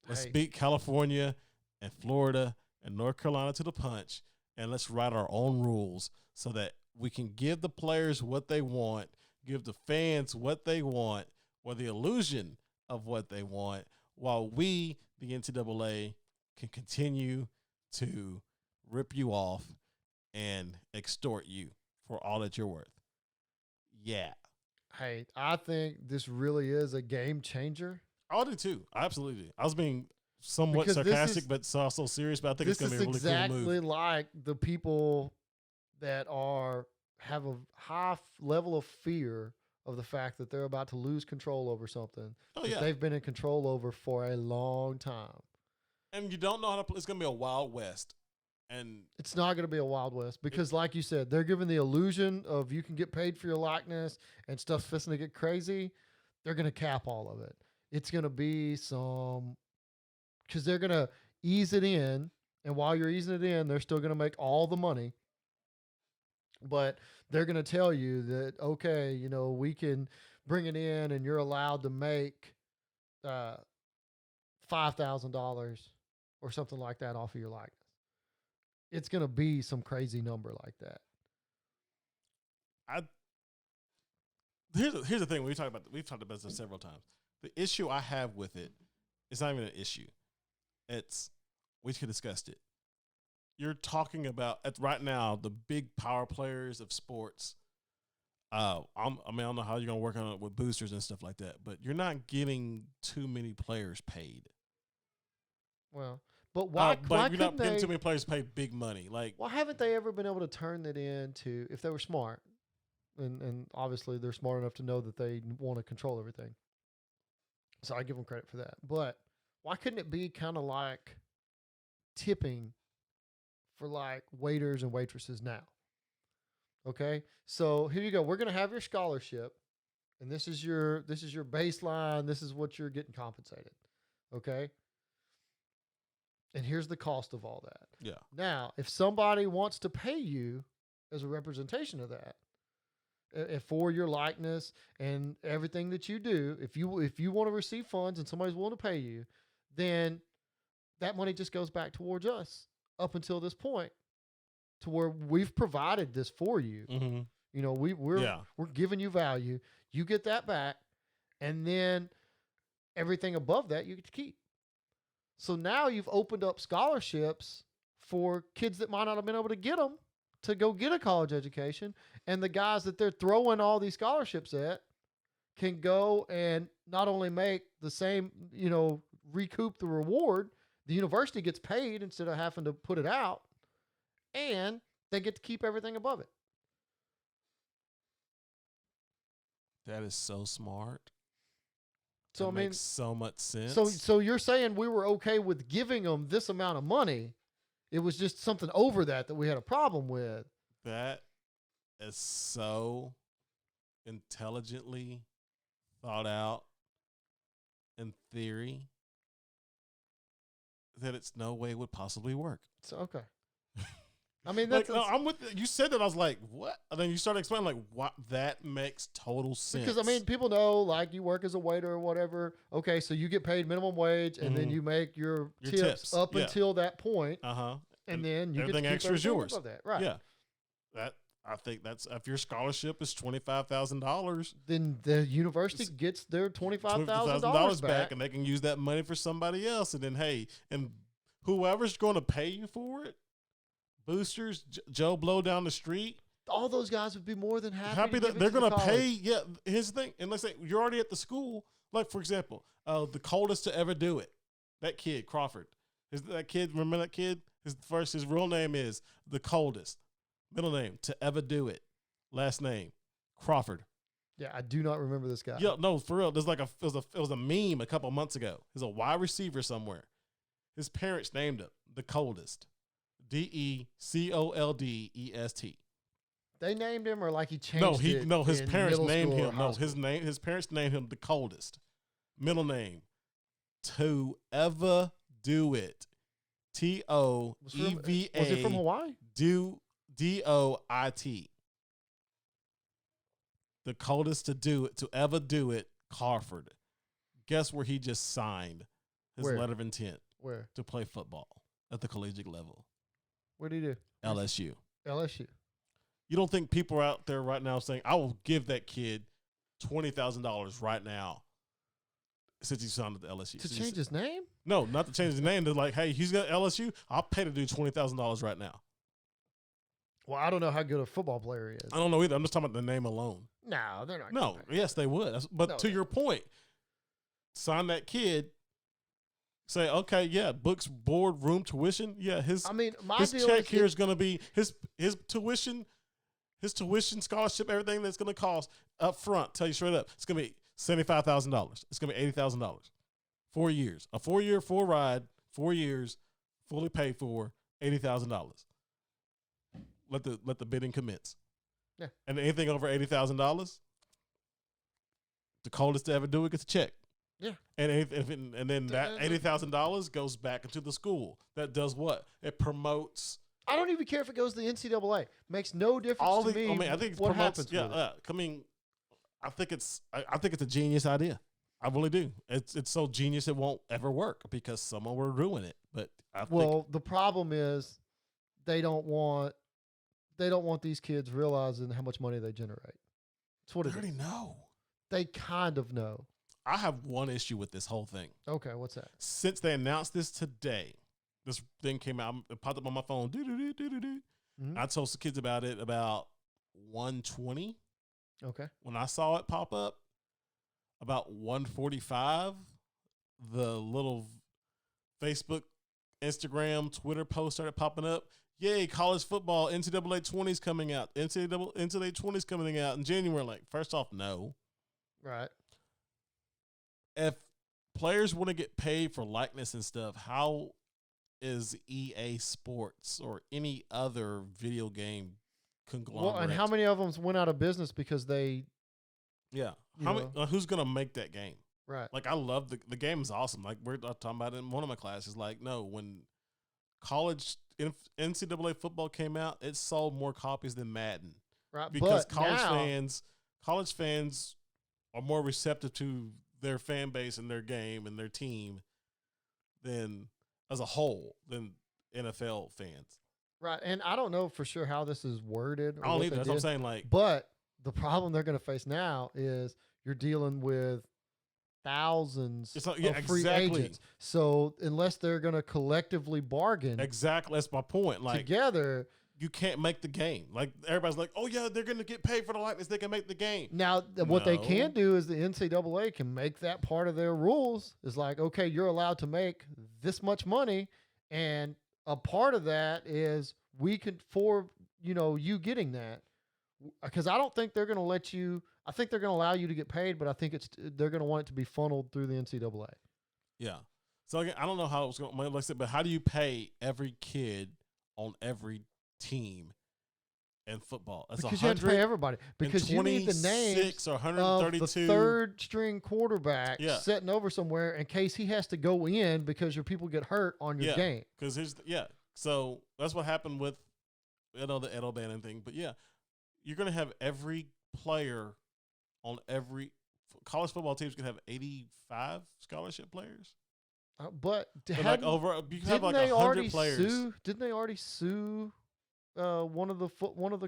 Let's beat California and Florida and North Carolina to the punch, and let's write our own rules so that we can give the players what they want, give the fans what they want, or the illusion of what they want, while we, the NCAA, can continue to rip you off and extort you for all that you're worth. Yeah. Hey, I think this really is a game changer. I do too. I absolutely do. I was being somewhat sarcastic, but also serious, but I think it's going to be a really cool move. This is exactly like the people that have a high level of fear of the fact that they're about to lose control over something that they've been in control over for a long time. And you don't know how to play. It's going to be a Wild West. And it's not going to be a Wild West because, like you said, they're giving the illusion of you can get paid for your likeness and stuff's fixing to get crazy. They're going to cap all of it. It's going to be because they're going to ease it in. And while you're easing it in, they're still going to make all the money. But they're going to tell you that, okay, we can bring it in and you're allowed to make $5,000 or something like that off of your likeness. It's going to be some crazy number like that. Here's the thing. We've talked about this several times. The issue I have with it is not even an issue. We discussed it. You're talking about right now the big power players of sports. I don't know how you're gonna work on it with boosters and stuff like that, but you're not getting too many players paid. Well, but why you're not getting too many players paid big money? Like, why haven't they ever been able to turn that into, if they were smart, and obviously they're smart enough to know that they want to control everything. So I give them credit for that. But why couldn't it be kind of like tipping for like waiters and waitresses now? Okay, so here you go. We're gonna have your scholarship, and this is your baseline. This is what you're getting compensated. Okay, and here's the cost of all that. Yeah. Now, if somebody wants to pay you as a representation of that, if for your likeness and everything that you do, if you want to receive funds and somebody's willing to pay you, then that money just goes back towards us up until this point, to where we've provided this for you. Mm-hmm. You know, we're giving you value. You get that back, and then everything above that you get to keep. So now you've opened up scholarships for kids that might not have been able to get them to go get a college education, and the guys that they're throwing all these scholarships at can go and not only make the same, you know, recoup the reward. The university gets paid instead of having to put it out, and they get to keep everything above it. That is so smart. So that I mean, makes so much sense. So you're saying we were okay with giving them this amount of money? It was just something over that we had a problem with. That is so intelligently thought out in theory that it's no way would possibly work. So okay. I mean, that's like, no, I'm with you. Said that, I was like, what? And then you started explaining, like, what? That makes total sense. Because, I mean, people know, like, you work as a waiter or whatever. Okay, so you get paid minimum wage, and then you make your tips up until that point. And then you everything get to extra is yours. Above that. Right. Yeah. I think that's, if your scholarship is $25,000, then the university gets their $25,000 back, and they can use that money for somebody else. And then, hey, and whoever's going to pay you for it, boosters, Joe Blow down the street, all those guys would be more than happy to they're going to pay. Yeah, here's the thing. And let's say you're already at the school. Like, for example, the coldest to ever do it, that kid, Crawford. Remember that kid? His real name is the coldest. Middle name, to ever do it. Last name, Crawford. Yeah, I do not remember this guy. Yeah, no, for real. There's like it was a meme a couple months ago. He's a wide receiver somewhere. His parents named him the coldest. DECOLDEST. They named him, or like he changed it? No, his parents named him. No, his parents named him the coldest. Middle name, to ever do it. TOEVA. Was it from Hawaii? DOIT. The coldest to ever do it, Crawford. Guess where he just signed his letter of intent? Where? To play football at the collegiate level. What did he do? LSU. LSU. You don't think people are out there right now saying, I will give that kid $20,000 right now since he signed at the LSU? To change his name? No, not to change his name. They're like, hey, he's got LSU. I'll pay the dude $20,000 right now. Well, I don't know how good a football player he is. I don't know either. I'm just talking about the name alone. No, they're not. No, yes, they would. But to your point, sign that kid. Say, okay, yeah, books, board, room, tuition. Yeah, his check here is going to be his tuition, scholarship, everything that's going to cost up front. Tell you straight up, it's going to be $75,000. It's going to be $80,000. 4 years, a 4-year full ride, 4 years, fully paid for, $80,000. Let the bidding commence. Yeah, and anything over $80,000, the coldest to ever do it gets a check. Yeah, and then that $80,000 goes back into the school. That does what? It promotes. I don't even care if it goes to the NCAA. Makes no difference to me. I mean, I think what happens. Yeah, I mean, I think it's a genius idea. I really do. It's so genius it won't ever work because someone will ruin it. But the problem is they don't want these kids realizing how much money they generate. That's what it is. They already know. They kind of know. I have one issue with this whole thing. Okay, what's that? Since they announced this today, this thing came out. It popped up on my phone. I told some kids about it about 1:20. Okay. When I saw it pop up, about 1:45, the little Facebook, Instagram, Twitter post started popping up. yay, college football, NCAA 20s coming out. NCAA 20s coming out in January. Like, first off, no. Right. If players want to get paid for likeness and stuff, how is EA Sports or any other video game conglomerate? Well, and how many of them went out of business because they... Yeah. Who's going to make that game? Right. Like, I love the game is awesome. Like, we're talking about it in one of my classes. Like, no, when college NCAA football came out, it sold more copies than Madden. Right. Because but college fans are more receptive to their fan base and their game and their team than as a whole than NFL fans. Right. And I don't know for sure how this is worded. I don't either. That's what I'm saying. Like, but the problem they're going to face now is you're dealing with thousands of free agents. So unless they're going to collectively bargain, exactly, that's my point. Like, together, you can't make the game. Like, everybody's like, oh yeah, they're going to get paid for the likeness. They can make the game. Now, what they can do is the NCAA can make that part of their rules. Is like, okay, you're allowed to make this much money, and a part of that is we could you getting that. Because I don't think they're going to let you. I think they're going to allow you to get paid, but I think they're going to want it to be funneled through the NCAA. Yeah. So again, I don't know how it's going to like I said, but how do you pay every kid on every team in football? That's because you have to pay everybody. Because you need the names or 132 of the third string quarterback sitting over somewhere in case he has to go in because your people get hurt on your game. Because so that's what happened with the Ed O'Bannon thing. But yeah, you're going to have every player on every college football teams can have 85 scholarship players. But you can have like 100 players. Didn't they already sue one of the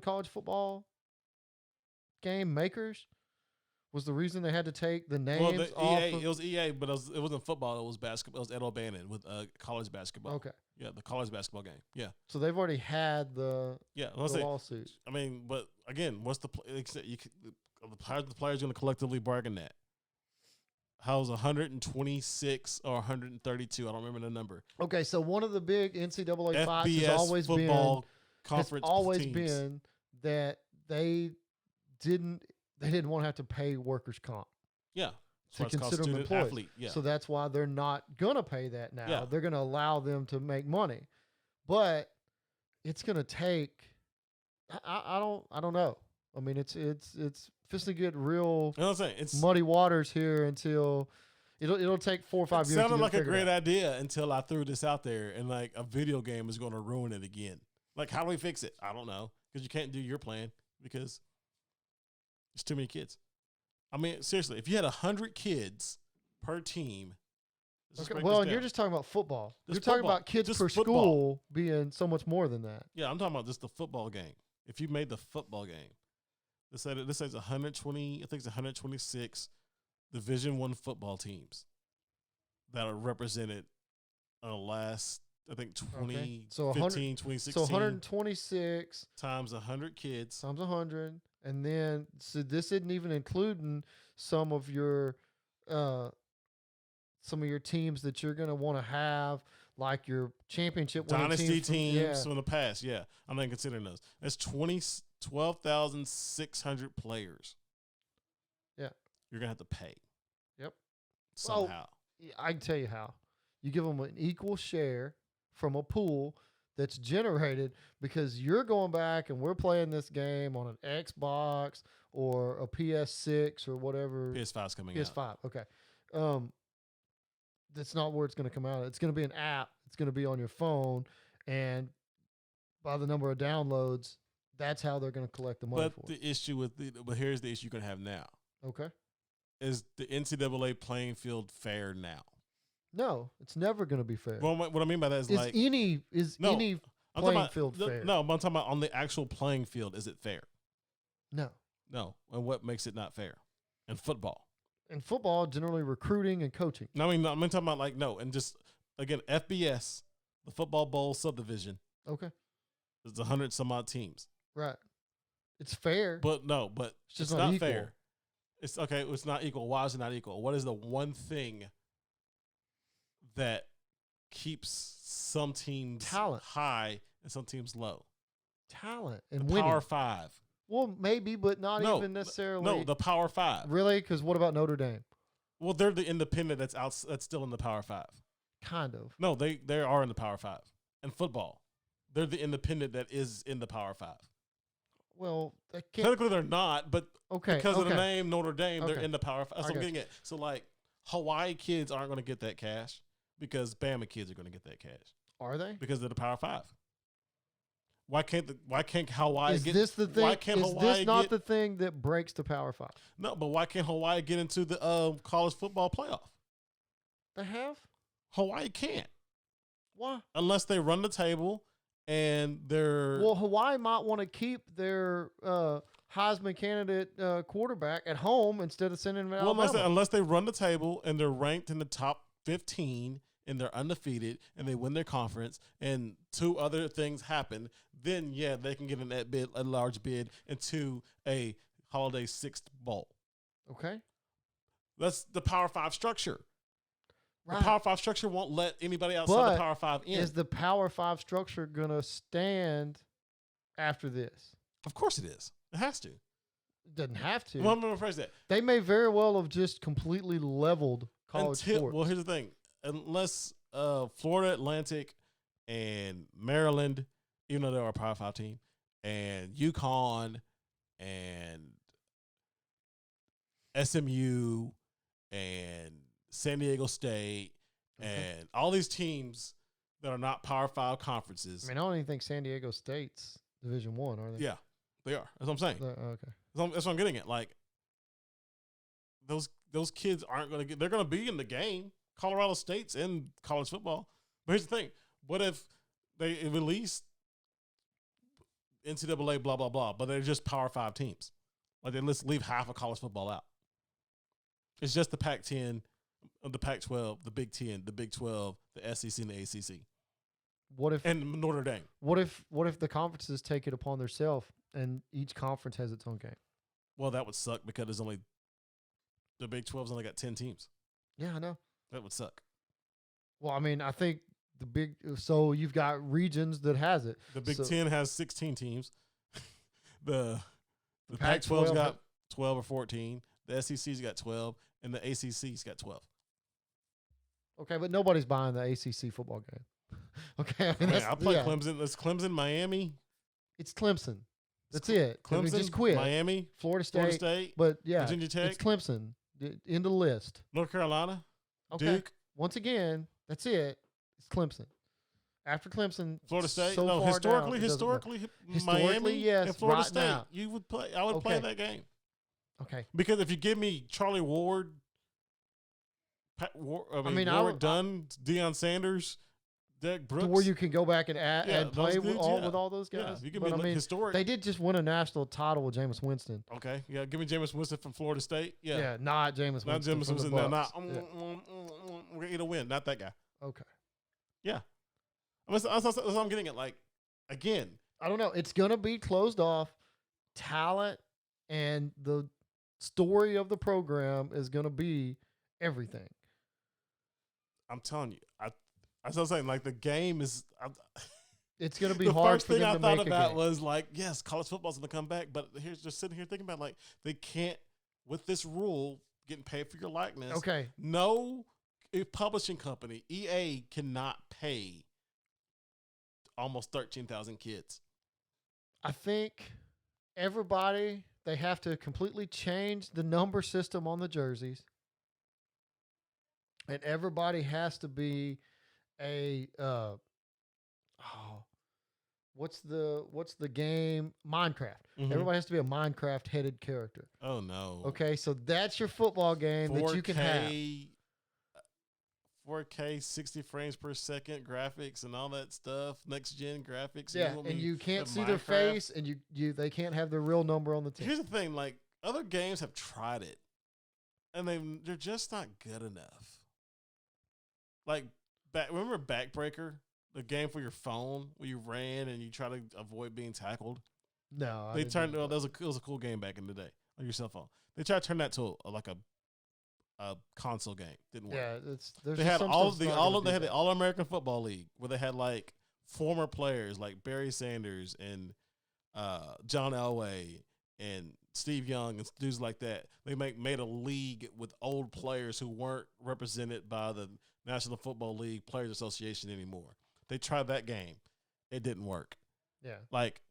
college football game makers? Was the reason they had to take the names off? It was EA, but it wasn't football. It was basketball. It was Ed O'Bannon with college basketball. Okay. Yeah, the college basketball game. Yeah. So they've already had the lawsuit. I mean, but again, what's the players going to collectively bargain that? How's 126 or 132? I don't remember the number. Okay, so one of the big NCAA fights has always been that they didn't want to have to pay workers' comp. Yeah. To consider them employees. Athlete. Yeah. So that's why they're not going to pay that now. Yeah. They're going to allow them to make money. But it's going to take I don't know. I mean, it's just to get real muddy waters here until it'll take 4 or 5 years. It sounded like a great idea until I threw this out there, and like a video game is going to ruin it again. Like, how do we fix it? I don't know, because you can't do your plan because there's too many kids. I mean, seriously, if you had 100 kids per team. Okay, well, and you're just talking about football. You're talking about kids per school being so much more than that. Yeah, I'm talking about just the football game. If you made the football game, this says 120. I think it's 126 Division I football teams that are represented on the last, I think, 2015, 2016. So 126 times 100 kids times 100, and then so this isn't even including some of your teams that you're going to want to have, like your championship dynasty teams from the past. Yeah, I'm not considering those. That's 12,600 players. Yeah, you're gonna have to pay. Yep. Somehow, I can tell you how. You give them an equal share from a pool that's generated because you're going back and we're playing this game on an Xbox or a PS6 or whatever. PS5's coming out. PS5. Okay. That's not where it's going to come out. It's going to be an app. It's going to be on your phone, and by the number of downloads, that's how they're going to collect the money. But here's the issue you're going to have now. Okay, is the NCAA playing field fair now? No, it's never going to be fair. Well, what I mean by that is any playing field fair? No, but I'm talking about on the actual playing field. Is it fair? No. And what makes it not fair? In football. In football, generally recruiting and coaching. No, I mean, I'm talking about and just again, FBS, the Football Bowl subdivision. Okay, there's 100 some odd teams. Right, it's fair, but it's just not fair. It's okay. It's not equal. Why is it not equal? What is the one thing that keeps some teams talent high and some teams low. Talent and The winning. Power 5. Well, maybe, but not No, even necessarily. No, the Power 5. Really? Because what about Notre Dame? Well, they're the independent that's still in the Power 5. Kind of. No, they are in the Power 5. In football, they're the independent that is in the Power 5. Well, they can't. Technically, they're not, but because of the okay. name Notre Dame, they're Okay. in the Power 5. That's what I'm I getting at. So, like, Hawaii kids aren't going to get that cash because Bama kids are going to get that cash Are they? because they're the Power 5. Why can't Hawaii Is get? this the thing? Why can't Is Hawaii this not get, the thing that breaks the Power 5? No, but why can't Hawaii get into the college football playoff? They have? Hawaii can't Why? unless they run the table and they're Well, Hawaii might want to keep their Heisman candidate quarterback at home instead of sending him to Alabama. unless they run the table and they're ranked in the top 15 and they're undefeated and they win their conference and 2 other things happen, then yeah, they can get a large bid into a Holiday Sixth Bowl. Okay. That's the Power 5 structure. Right. The Power 5 structure won't let anybody outside But the Power 5 in. is the Power 5 structure going to stand after this? Of course it is. It has to. It doesn't have to. Well, I'm going to phrase that. They may very well have just completely leveled college sports. Well, here's the thing. Unless Florida Atlantic and Maryland, even though they're a Power 5 team, and UConn and SMU and San Diego State and all these teams that are not Power 5 conferences. I mean, I don't even think San Diego State's Division I, are they? Yeah, they are. That's what I'm saying. Okay. That's what I'm getting at. Like, those kids aren't going to get – they're going to be in the game. Colorado State's in college football. But here's the thing. What if they release NCAA blah, blah, blah, but they're just Power 5 teams? Like, they let's leave half of college football out. It's just the Pac-10, the Pac-12, the Big 10, the Big 12, the SEC, and the ACC. And Notre Dame. What if the conferences take it upon themselves and each conference has its own game? Well, that would suck because there's only the Big 12's only got 10 teams. Yeah, I know. That would suck. Well, I mean, I think so you've got regions that has it. The Big 10 has 16 teams. the Pac-12's got 12 or 14. The SEC's got 12, and the ACC's got 12. Okay, but nobody's buying the ACC football game. Okay, I play Clemson. It's Clemson, Miami. It's Clemson. That's it. Clemson, I mean, just quit. Miami, Florida State. But yeah, Virginia Tech. It's Clemson. End of the list. North Carolina. Okay. Duke. Once again, that's it. It's Clemson. After Clemson, Florida State. So no, far historically, historically, Miami yes, and Florida right State. now. You would play. I would play that game. Okay. Because if you give me Charlie Ward, Warwick Dunn, Deion Sanders, Derek Brooks, where you can go back and play with all those guys. Yeah, you give me historic. They did just win a national title with Jameis Winston. Okay, yeah, give me Jameis Winston from Florida State. Yeah, not Jameis Winston. Not Jameis Winston. No, We're gonna win. Not that guy. Okay. Yeah, that's what I'm getting at. Like, again, I don't know. It's gonna be closed off. Talent and the story of the program is gonna be everything. I'm telling you, as I was saying, like the game is. It's going to be the hard first for thing them I to thought make about a game. was like, yes, college football's going to come back, but here's just sitting here thinking about like they can't with this rule getting paid for your likeness. Okay, no publishing company EA cannot pay almost 13,000 kids. I think everybody they have to completely change the number system on the jerseys. And everybody has to be a what's the game? Minecraft. Mm-hmm. Everybody has to be a Minecraft headed character. Oh no. Okay, so that's your football game 4K, that you can have. 4K 60 frames per second graphics and all that stuff, next gen graphics. Yeah, and you can't see their face and you they can't have their real number on the team. Here's the thing, like other games have tried it and they're just not good enough. Like, remember Backbreaker, the game for your phone where you ran and you try to avoid being tackled? No, they turned. It was a cool game back in the day on your cell phone. They tried to turn that to a console game. Didn't work. Yeah, they had they had the All American Football League where they had like former players like Barry Sanders and John Elway and Steve Young and dudes like that. They made a league with old players who weren't represented by the National Football League Players Association anymore. They tried that game. It didn't work. Yeah. Like,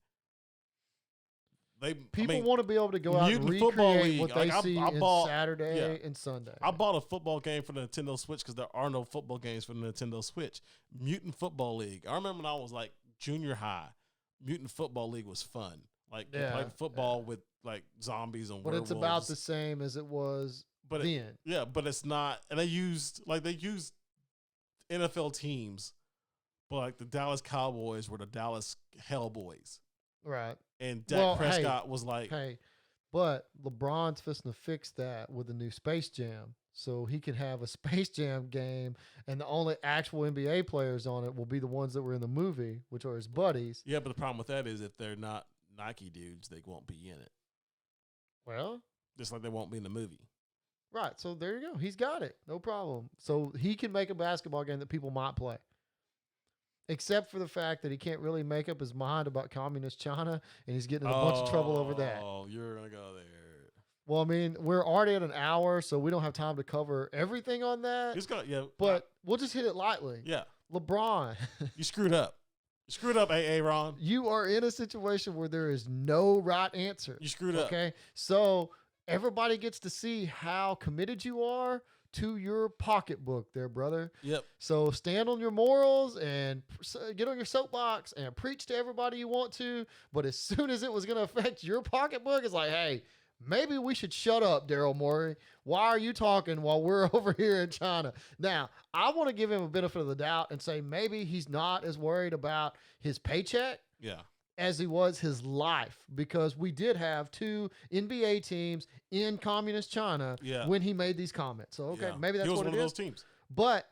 people want to be able to go out and recreate what they see in Saturday and Sunday. I bought a football game for the Nintendo Switch because there are no football games for the Nintendo Switch. Mutant Football League. I remember when I was like junior high, Mutant Football League was fun. Like, you played football with like zombies and werewolves. But it's about the same as it was then. But it's not. And they used NFL teams, but like the Dallas Cowboys were the Dallas Hellboys. Right. And Dak Prescott was like, but LeBron's fixing to fix that with the new Space Jam. So he can have a Space Jam game, and the only actual NBA players on it will be the ones that were in the movie, which are his buddies. Yeah, but the problem with that is if they're not Nike dudes, they won't be in it. Well, just like they won't be in the movie. Right. So there you go. He's got it. No problem. So he can make a basketball game that people might play. Except for the fact that he can't really make up his mind about communist China, and he's getting in a bunch of trouble over that. Oh, you're going to go there. Well, I mean, we're already at an hour, so we don't have time to cover everything on that. But we'll just hit it lightly. Yeah. LeBron. You screwed up. You screwed up, AA Ron. You are in a situation where there is no right answer. You screwed up. Okay? So everybody gets to see how committed you are to your pocketbook there, brother. Yep. So stand on your morals and get on your soapbox and preach to everybody you want to. But as soon as it was going to affect your pocketbook, it's like, hey, maybe we should shut up, Daryl Morey. Why are you talking while we're over here in China? Now, I want to give him a benefit of the doubt and say maybe he's not as worried about his paycheck as he was his life, because we did have 2 NBA teams in communist China when he made these comments. So, okay, maybe that's what it is. He was one of those teams. But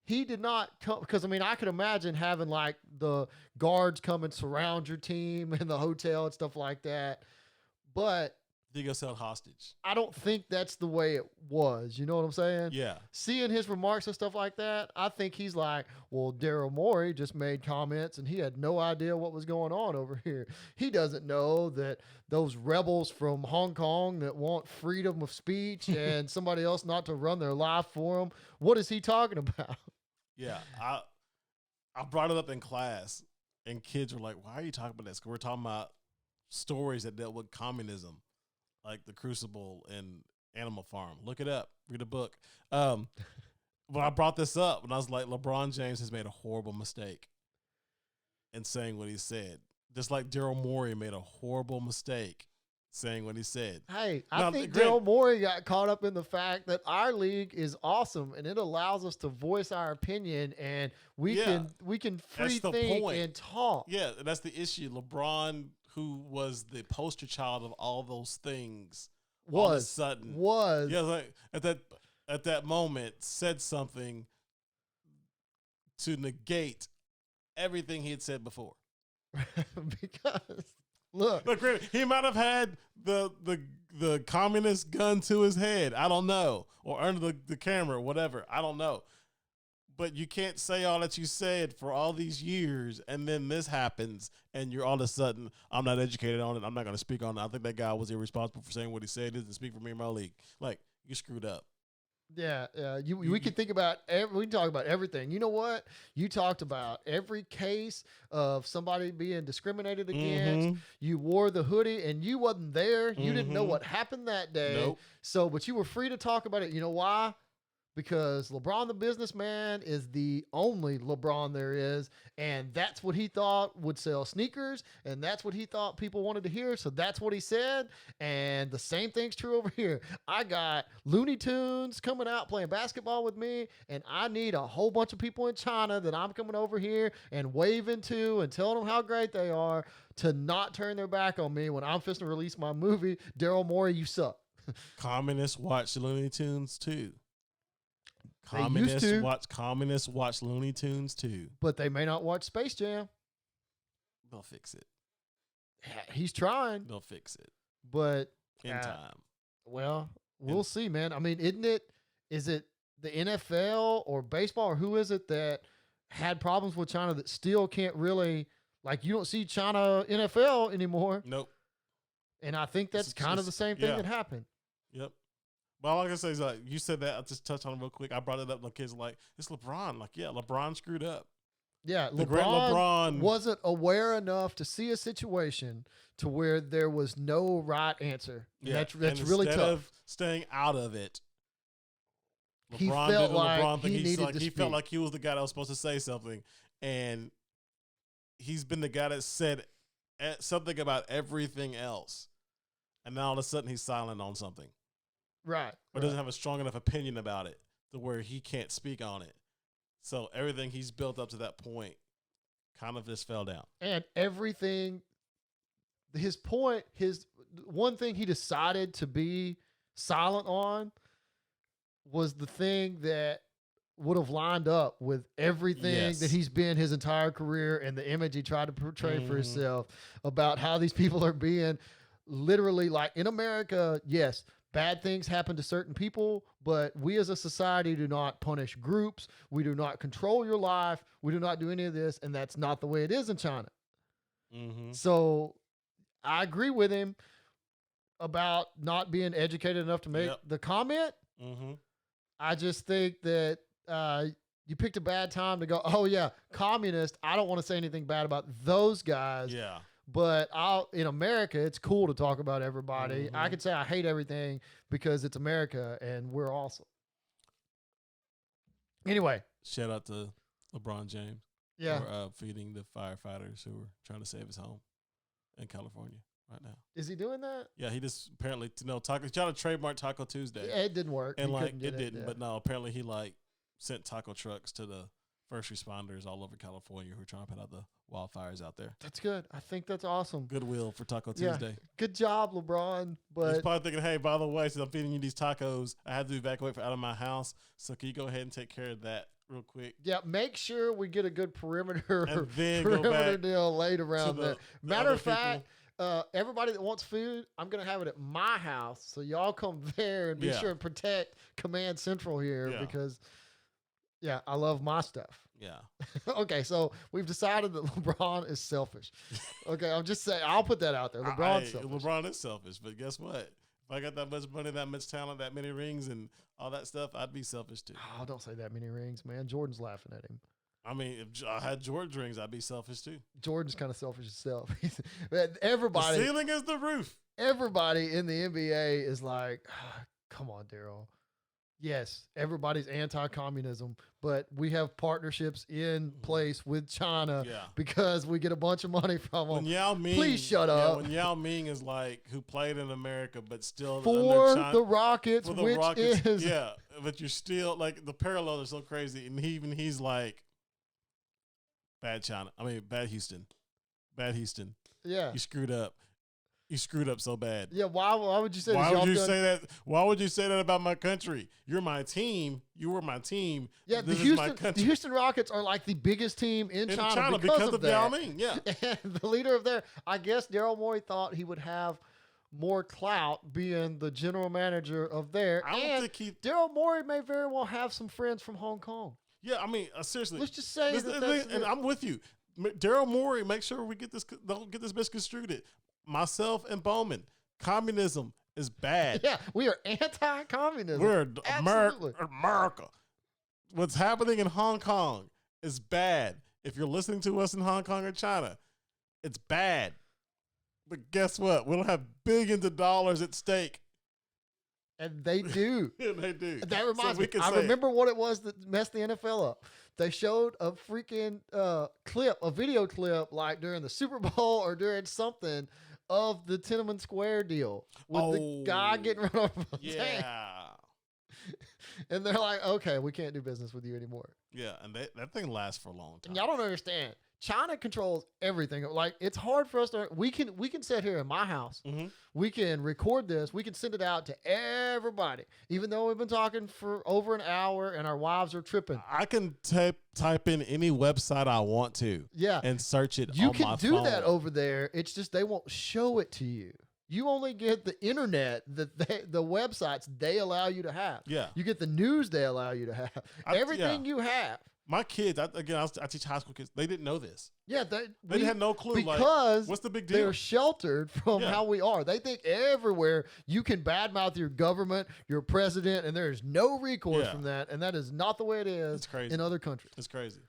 he did not come, because, I mean, I could imagine having like the guards come and surround your team in the hotel and stuff like that. But he got held hostage. I don't think that's the way it was. You know what I'm saying? Yeah. Seeing his remarks and stuff like that, I think he's like, well, Daryl Morey just made comments and he had no idea what was going on over here. He doesn't know that those rebels from Hong Kong that want freedom of speech and somebody else not to run their life for them. What is he talking about? Yeah. I brought it up in class and kids were like, why are you talking about this? 'Cause we're talking about stories that dealt with communism, like The Crucible and Animal Farm. Look it up. Read a book. But I brought this up and I was like, LeBron James has made a horrible mistake in saying what he said. Just like Daryl Morey made a horrible mistake saying what he said. Hey, I think Daryl Morey got caught up in the fact that our league is awesome and it allows us to voice our opinion and we can free think and talk. Yeah, that's the issue. LeBron, who was the poster child of all those things, all of a sudden like at that moment said something to negate everything he had said before. Because look, he might have had the communist gun to his head. I don't know, or under the camera, or whatever. I don't know. But you can't say all that you said for all these years, and then this happens, and you're all of a sudden, I'm not educated on it. I'm not going to speak on it. I think that guy was irresponsible for saying what he said. He doesn't speak for me in my league. Like, you screwed up. Yeah, we can think about we can talk about everything. You know what? You talked about every case of somebody being discriminated against. Mm-hmm. You wore the hoodie, and you wasn't there. You didn't know what happened that day. Nope. So, but you were free to talk about it. You know why? Because LeBron the businessman is the only LeBron there is, and that's what he thought would sell sneakers, and that's what he thought people wanted to hear, so that's what he said, and the same thing's true over here. I got Looney Tunes coming out playing basketball with me, and I need a whole bunch of people in China that I'm coming over here and waving to and telling them how great they are to not turn their back on me when I'm fixing to release my movie, Daryl Morey, you suck. Communists watch Looney Tunes too. Communists watch Looney Tunes too. But they may not watch Space Jam. They'll fix it. He's trying. They'll fix it. But in time. Well, we'll see, man. I mean, is it the NFL or baseball or who is it that had problems with China that still can't really, like, you don't see China NFL anymore. Nope. And I think that's kind of the same thing that happened. Yep. But all I can say is, like, you said that, I'll just touch on it real quick. I brought it up, the kids are like, it's LeBron. Like, yeah, LeBron screwed up. Yeah, the great LeBron wasn't aware enough to see a situation to where there was no right answer. Yeah, that's really tough. Instead of staying out of it, LeBron he felt did the like LeBron thing. He felt like he was the guy that was supposed to say something, and he's been the guy that said something about everything else, and now all of a sudden he's silent on something. Right. Or doesn't have a strong enough opinion about it to where he can't speak on it. So everything he's built up to that point kind of just fell down. And everything, his one thing he decided to be silent on was the thing that would have lined up with everything that he's been his entire career and the image he tried to portray for himself about how these people are being literally, like, in America, yes, bad things happen to certain people, but we as a society do not punish groups. We do not control your life. We do not do any of this. And that's not the way it is in China. Mm-hmm. So I agree with him about not being educated enough to make the comment. Mm-hmm. I just think that you picked a bad time to go, oh, yeah, communist. I don't want to say anything bad about those guys. Yeah. But in America, it's cool to talk about everybody. Mm-hmm. I could say I hate everything because it's America and we're awesome. Anyway. Shout out to LeBron James. Yeah. For feeding the firefighters who were trying to save his home in California right now. Is he doing that? Yeah, he just apparently, Taco, he tried to trademark Taco Tuesday. Yeah, it didn't work. And it didn't. But no, apparently he sent taco trucks to the first responders all over California who are trying to put out the wildfires out there. That's good. I think that's awesome. Goodwill for Taco Tuesday. Good job, LeBron. But he's probably thinking, hey, by the way, since I'm feeding you these tacos, I had to evacuate out of my house. So can you go ahead and take care of that real quick? Yeah, make sure we get a good perimeter and then go deal laid around there. Matter of fact, everybody that wants food, I'm going to have it at my house. So y'all come there and be sure and protect Command Central here because, I love my stuff. Yeah. Okay, so we've decided that LeBron is selfish. Okay, I'm just saying, I'll put that out there. LeBron's selfish. LeBron is selfish, but guess what? If I got that much money, that much talent, that many rings, and all that stuff, I'd be selfish too. Oh, don't say that many rings, man. Jordan's laughing at him. I mean, if I had Jordan's rings, I'd be selfish too. Jordan's kind of selfish himself. Everybody. The ceiling is the roof. Everybody in the NBA is like, come on, Daryl. Yes, everybody's anti-communism, but we have partnerships in place with China because we get a bunch of money from them. When Yao Ming, please shut up. When Yao Ming is who played in America, but still for China, the Rockets, is but you're still the parallel is so crazy, and he's like, bad China. I mean, bad Houston. Yeah, you screwed up. You screwed up so bad. Yeah, why would you say that? Why would you say that about my country? You're my team. You were my team. Yeah, the Houston Rockets are like the biggest team in China because of Yao Ming. Yeah. And the leader of I guess Daryl Morey thought he would have more clout being the general manager of there. Daryl Morey may very well have some friends from Hong Kong. Yeah, I mean, seriously. Let's just say and I'm with you. Daryl Morey, make sure we don't get this misconstrued. Myself and Bowman, communism is bad. Yeah, we are anti-communism. We're America. What's happening in Hong Kong is bad. If you're listening to us in Hong Kong or China, it's bad. But guess what? We don't have billions of dollars at stake. And they do. They do. That reminds me. I remember what it was that messed the NFL up. They showed a freaking a video clip, like during the Super Bowl or during something of the Tiananmen Square deal with the guy getting run over by a tank. And they're like, okay, we can't do business with you anymore. Yeah, and that thing lasts for a long time. And y'all don't understand. China controls everything. Like, it's hard for us to. We can sit here in my house. Mm-hmm. We can record this. We can send it out to everybody, even though we've been talking for over an hour and our wives are tripping. I can type in any website I want to. Yeah, and search it. You can do that over there. It's just they won't show it to you. You only get the internet, the websites they allow you to have. Yeah, you get the news they allow you to have. Everything you have. My kids, I teach high school kids. They didn't know this. Yeah, They had no clue. Because like, what's the big deal? they're sheltered from how we are. They think everywhere you can badmouth your government, your president, and there is no recourse from that. And that is not the way it is in other countries. It's crazy.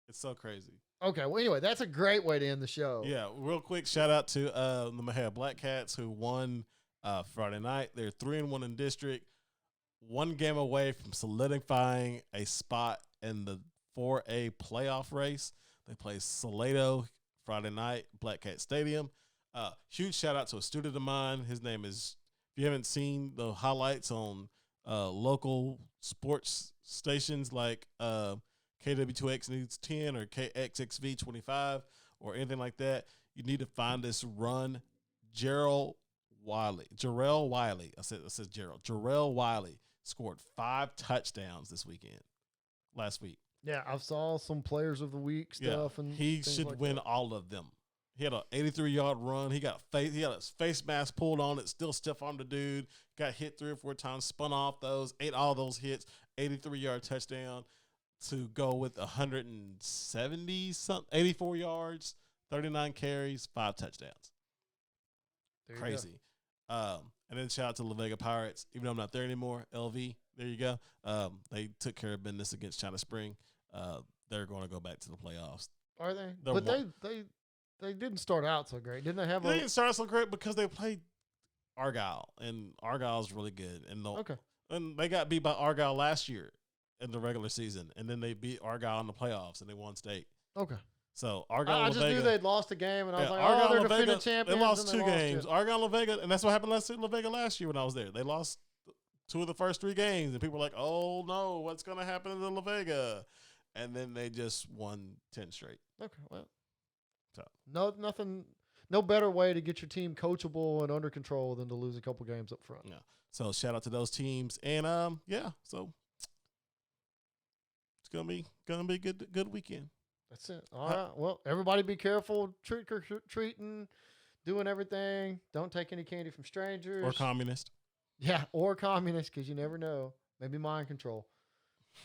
It's so crazy. Okay, well, anyway, that's a great way to end the show. Yeah, real quick, shout out to the Mahia Black Cats who won Friday night. They're 3-1 in district, one game away from solidifying a spot in the 4A playoff race. They play Salado Friday night, Black Cat Stadium. Huge shout out to a student of mine. His name is, if you haven't seen the highlights on local sports stations like KW2X News 10 or KXXV 25 or anything like that, you need to find this run. Jarrell Wiley. I said Gerald. Jarrell Wiley scored 5 touchdowns last week. Yeah, I saw some players of the week stuff. And he should win all of them. He had an 83-yard run. He had his face mask pulled on it, still stiff armed the dude. Got hit 3 or 4 times, spun off those, ate all those hits, 83-yard touchdown to go with 84 yards, 39 carries, 5 touchdowns. Crazy. And then shout out to La Vega Pirates. Even though I'm not there anymore, LV, there you go. They took care of business against China Spring. They're going to go back to the playoffs. Are they? But they didn't start out so great. Didn't they have They didn't start out so great because they played Argyle, and Argyle's really good. And they got beat by Argyle last year in the regular season, and then they beat Argyle in the playoffs, and they won state. Okay. So Argyle, I just knew they'd lost a game, and I was like, Argyle, they're defending champions. They lost 2 games. Argyle, La Vega, and that's what happened La Vega last year when I was there. They lost 2 of the first 3 games, and people were like, "Oh no, what's going to happen to La Vega?" And then they just won 10 straight. Okay, well, so no better way to get your team coachable and under control than to lose a couple games up front. Yeah. So shout out to those teams, and so it's gonna be a good weekend. That's it. All right. Well, everybody be careful. Treating, doing everything. Don't take any candy from strangers. Or communist. Yeah, or communist, because you never know. Maybe mind control.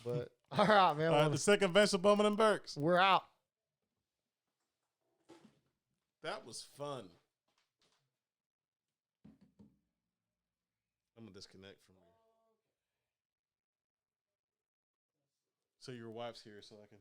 But all right, man. All right, the second verse of Bowman and Burks. We're out. That was fun. I'm gonna disconnect from you. So your wife's here, so I can.